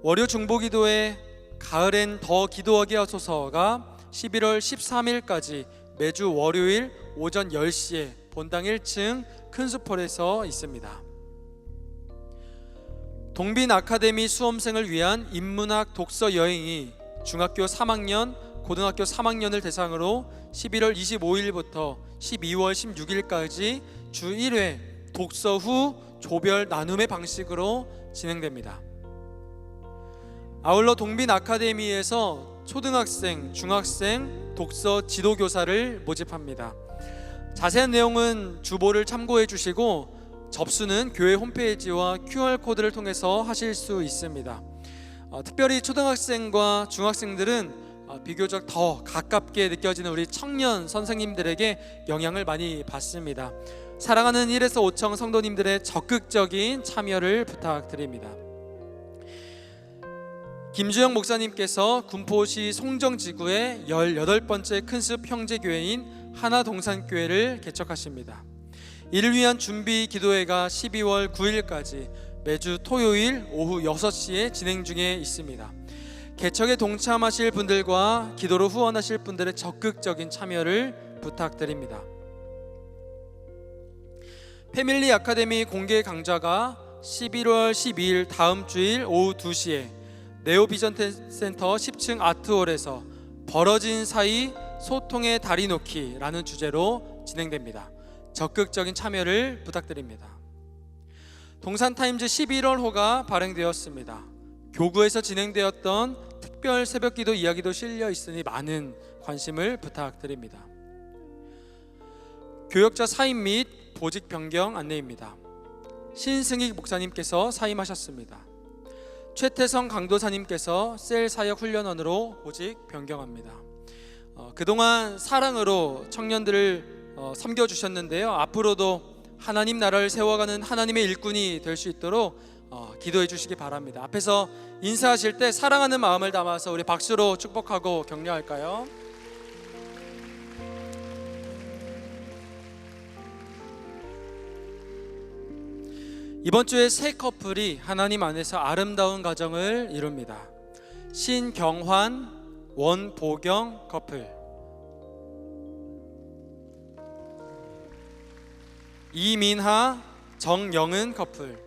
월요 중보기도회 가을엔 더 기도하게 하소서가 11월 13일까지 매주 월요일 오전 10시에 본당 1층 큰숲홀에서 있습니다. 동빈 아카데미 수험생을 위한 인문학 독서 여행이 중학교 3학년, 고등학교 3학년을 대상으로 11월 25일부터 12월 16일까지 주 1회 독서 후 조별 나눔의 방식으로 진행됩니다. 아울러 동빈 아카데미에서 초등학생, 중학생 독서 지도교사를 모집합니다. 자세한 내용은 주보를 참고해 주시고 접수는 교회 홈페이지와 QR코드를 통해서 하실 수 있습니다. 특별히 초등학생과 중학생들은 비교적 더 가깝게 느껴지는 우리 청년 선생님들에게 영향을 많이 받습니다. 사랑하는 1에서 5청 성도님들의 적극적인 참여를 부탁드립니다. 김주영 목사님께서 군포시 송정지구의 18번째 큰숲 형제교회인 하나동산교회를 개척하십니다. 이를 위한 준비 기도회가 12월 9일까지 매주 토요일 오후 6시에 진행 중에 있습니다. 개척에 동참하실 분들과 기도로 후원하실 분들의 적극적인 참여를 부탁드립니다. 패밀리 아카데미 공개 강좌가 11월 12일 다음 주일 오후 2시에 네오비전 센터 10층 아트홀에서 벌어진 사이 소통의 다리 놓기라는 주제로 진행됩니다. 적극적인 참여를 부탁드립니다. 동산타임즈 11월호가 발행되었습니다. 교구에서 진행되었던 특별 새벽기도 이야기도 실려 있으니 많은 관심을 부탁드립니다. 교역자 사임 및 보직 변경 안내입니다. 신승익 목사님께서 사임하셨습니다. 최태성 강도사님께서 셀 사역 훈련원으로 보직 변경합니다. 그동안 사랑으로 청년들을 섬겨주셨는데요. 앞으로도 하나님 나라를 세워가는 하나님의 일꾼이 될 수 있도록 기도해 주시기 바랍니다. 앞에서 인사하실 때 사랑하는 마음을 담아서 우리 박수로 축복하고 격려할까요? 이번 주에 새 커플이 하나님 안에서 아름다운 가정을 이룹니다. 신경환, 원보경 커플, 이민하, 정영은 커플,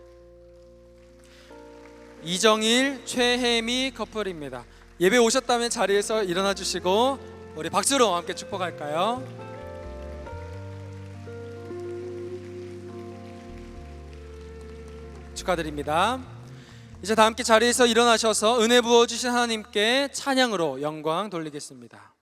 이정일, 최혜미 커플입니다. 예배 오셨다면 자리에서 일어나 주시고 우리 박수로 함께 축복할까요? 축하드립니다. 이제 다 함께 자리에서 일어나셔서 은혜 부어주신 하나님께 찬양으로 영광 돌리겠습니다.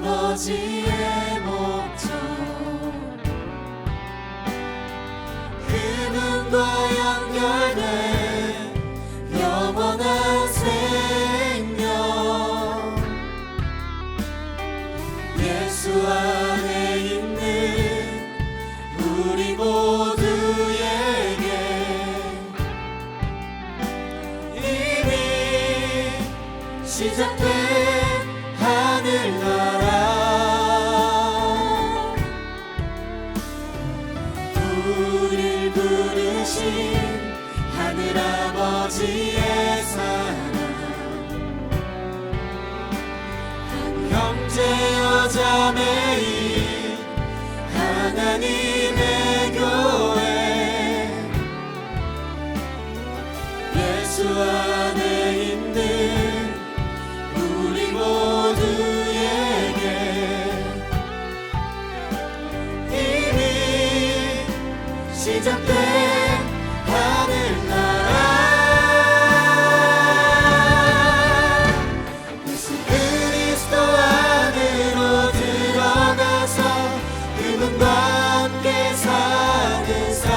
하늘아버지의 목적 그분과 연결된 영원한 생명 예수 안에 있는 우리 모두에게 이미 시작된 하늘나라 우릴 부르신 하늘아버지의 사랑 형제여 자매인 하나님의 교회 예수 안에 있는 우리 모두에게 이미 시작된 하늘나라 예수 그리스도 안으로 들어가서 그분과 함께 사는 삶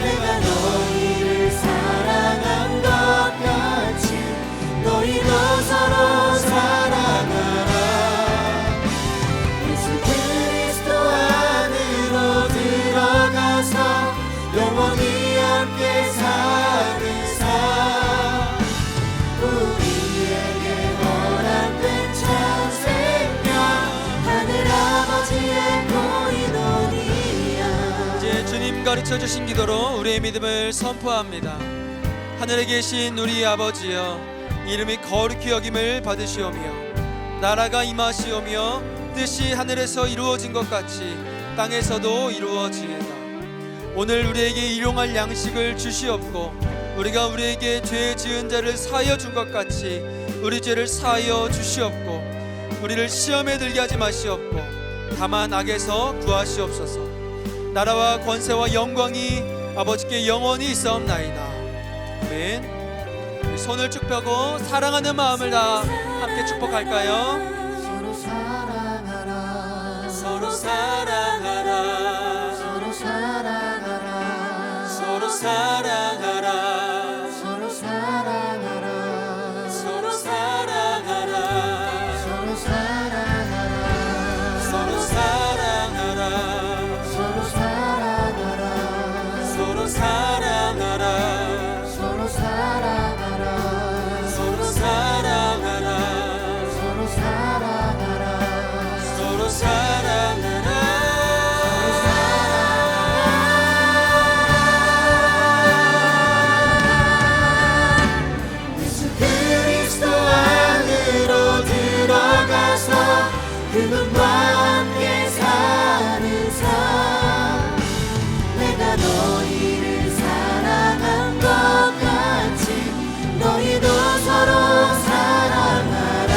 내가 너희를 사랑한 것 같이 너희도 서로 사랑하라 예수 그리스도 안으로 들어가서 영원히 함께 사는 삶 우리에게 허락된 참 생명 하늘아버지의 고인원이야 이제 주님 가르쳐 주신 기도로 우리의 믿음을 선포합니다. 하늘에 계신 우리 아버지여 이름이 거룩히 여김을 받으시오며 나라가 임하시오며 뜻이 하늘에서 이루어진 것 같이 땅에서도 이루어지이다. 오늘 우리에게 일용할 양식을 주시옵고 우리가 우리에게 죄 지은 자를 사하여 준 것 같이 우리 죄를 사하여 주시옵고 우리를 시험에 들게 하지 마시옵고 다만 악에서 구하시옵소서. 나라와 권세와 영광이 아버지께 영원히 있사옵나이다. 아멘. 우리 손을 쭉 펴고 사랑하는 마음을 다 함께 축복할까요? 서로 사랑하라 서로 사랑하라 서로 사랑하라 서로 사랑하라 서로 사랑하라 서로 사랑하라 서로 사랑하라 서로 사랑하라 서로 사랑하라 서로 사랑하라 서로 사랑하라 서로 사랑하라 서로 사랑하라 서로 사랑하라 예수 그리스도 안으로 들어가서 그분과 함께 사는 삶 내가 너희를 사랑한 것 같이 너희도 서로 사랑하라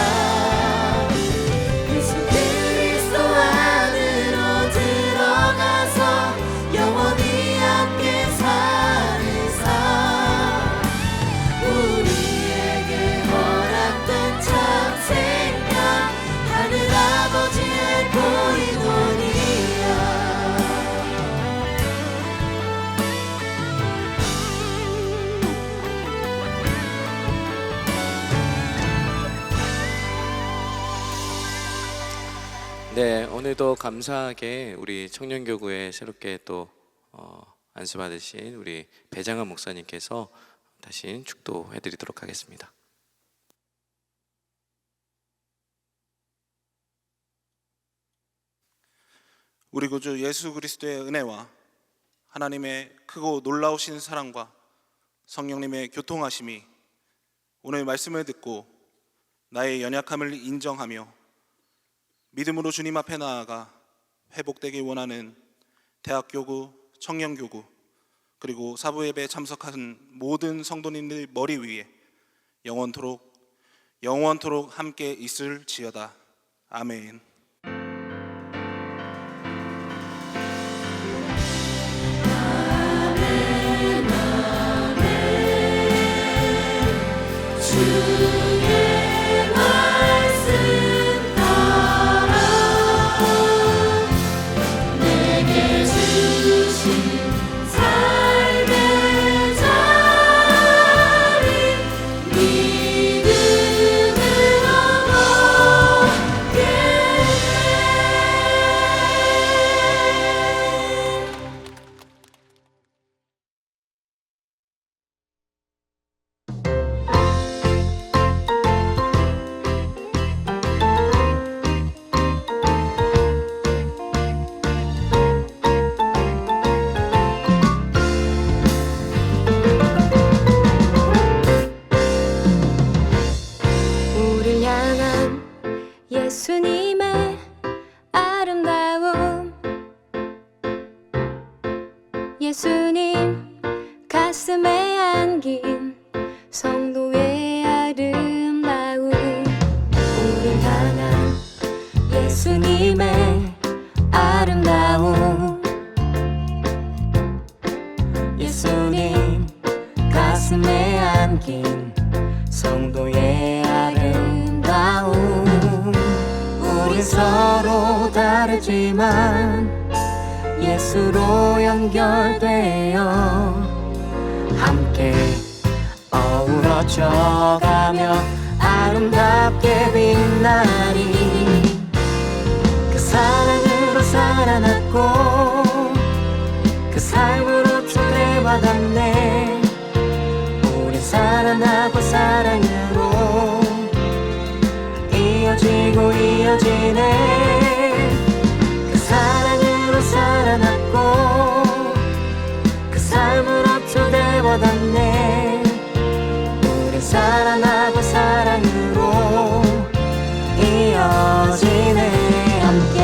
예수 그리스도 안으로 들어가서 영원히 함께 사는 삶 우리에게 허락된 참 생명 하늘 아버지의 고인원이야 네, 오늘도 감사하게 우리 청년교구에 새롭게 또 안수받으신 우리 배장한 목사님께서 다시 축도해드리도록 하겠습니다. 우리 구주 예수 그리스도의 은혜와 하나님의 크고 놀라우신 사랑과 성령님의 교통하심이 오늘 말씀을 듣고 나의 연약함을 인정하며 믿음으로 주님 앞에 나아가 회복되길 원하는 대학교구, 청년교구 그리고 사부예배에 참석한 모든 성도님들 머리 위에 영원토록 함께 있을지어다. 아멘. 주의 말씀 따라 내게 주신 삶의 자리 믿음으로 걷게 우릴 향한 예수님의 아름다움 예수님 가슴에 안긴 성도의 아름다움 우릴 향한 예수님의 아름다움 예수님 가슴에 안긴 성도의 아름다움 우린 서로 다르지만 예수로 연결되어 함께 어우러져가며 아름답게 빛나리 그 사랑으로 살아났고 그 삶으로 초대받았네 우린 살아나고 사랑으로 이어지고 이어지네 그 사랑으로 살아났고 그 삶으로 초대받았네 우린 살아나고 사랑으로 이어지네 함께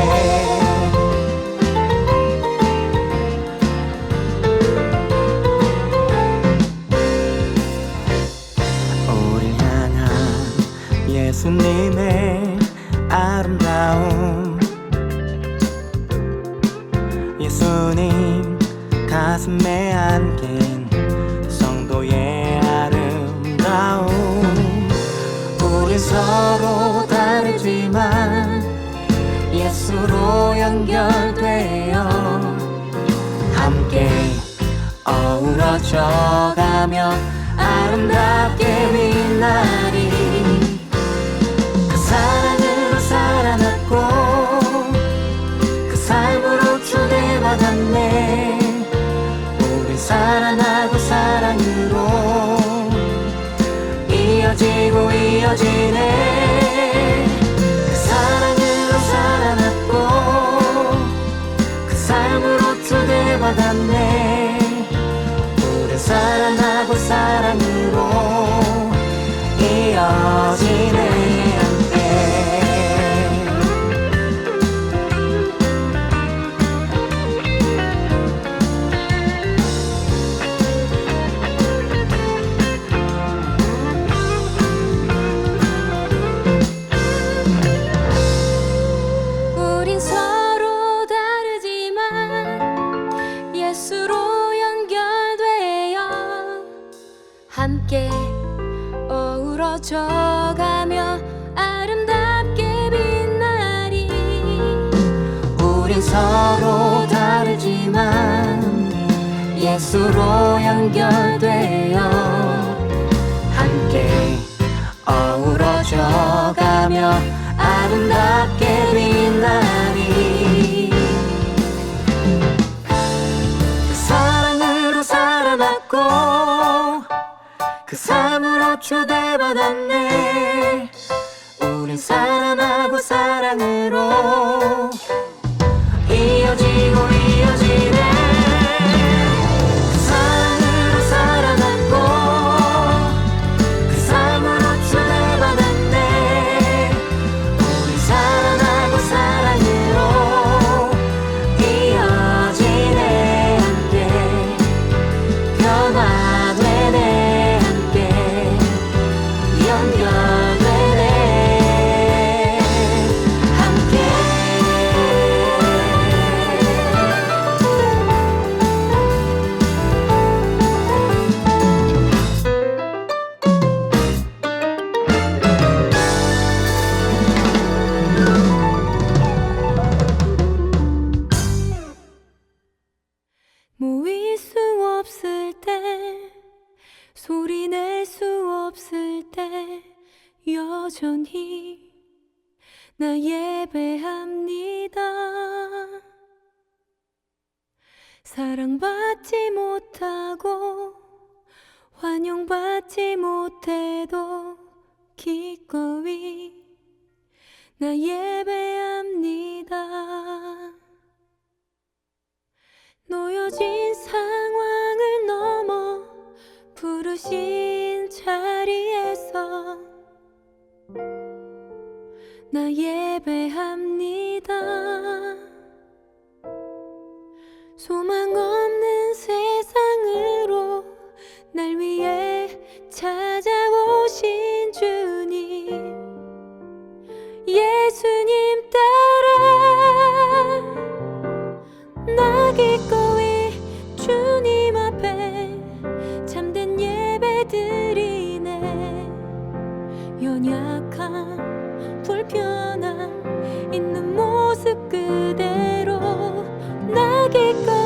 예수님의 아름다움 예수님 가슴에 안긴 성도의 아름다움. 우린 서로 다르지만 예수로 연결되어 함께 어우러져 가며 아름답게 빛나리. 그 사랑으로 살아났고 그 삶으로 초대받았네. 우린 사랑하고 사랑으로 이어지고 이어지네. 그 사랑으로 살아났고 그 삶으로 초대받았네. 우린 사랑하고 사랑으로 이어지네. 함께 우린 서로 다르지만 예수로 연결되어 함께 어우러져 가며 아름답게 빛나리. 우린 서로 다르지만 예수로 연결되어 함께 어우러져 가며 아름답게 빛나리. 그 사랑으로 살아났고 그 삶으로 초대받았네. 우린 사랑하고 사랑으로 이어지고 이어지네. 그 사랑으로 살아났고 그 삶으로 초대받았네. 우린 사랑하고 사랑으로 이어지네. 함께 변화되네. 함께 연결되네. 함께 모일 수 없을 때 소리 낼 수 없을 때 여전히 나 예배합니다. 사랑받지 못하고 환영받지 못해도 기꺼이 나 예배합니다. 놓여진 상황을 넘어 부르신 자리에서 나 예배합니다. 소망 없는 세상으로 날 위해 찾아오신 주님, 예수님 따라 나 기꺼이 주님 앞에 참된 예배 드리네. 연약한 불편함 있는 모습 그대로 나 기꺼이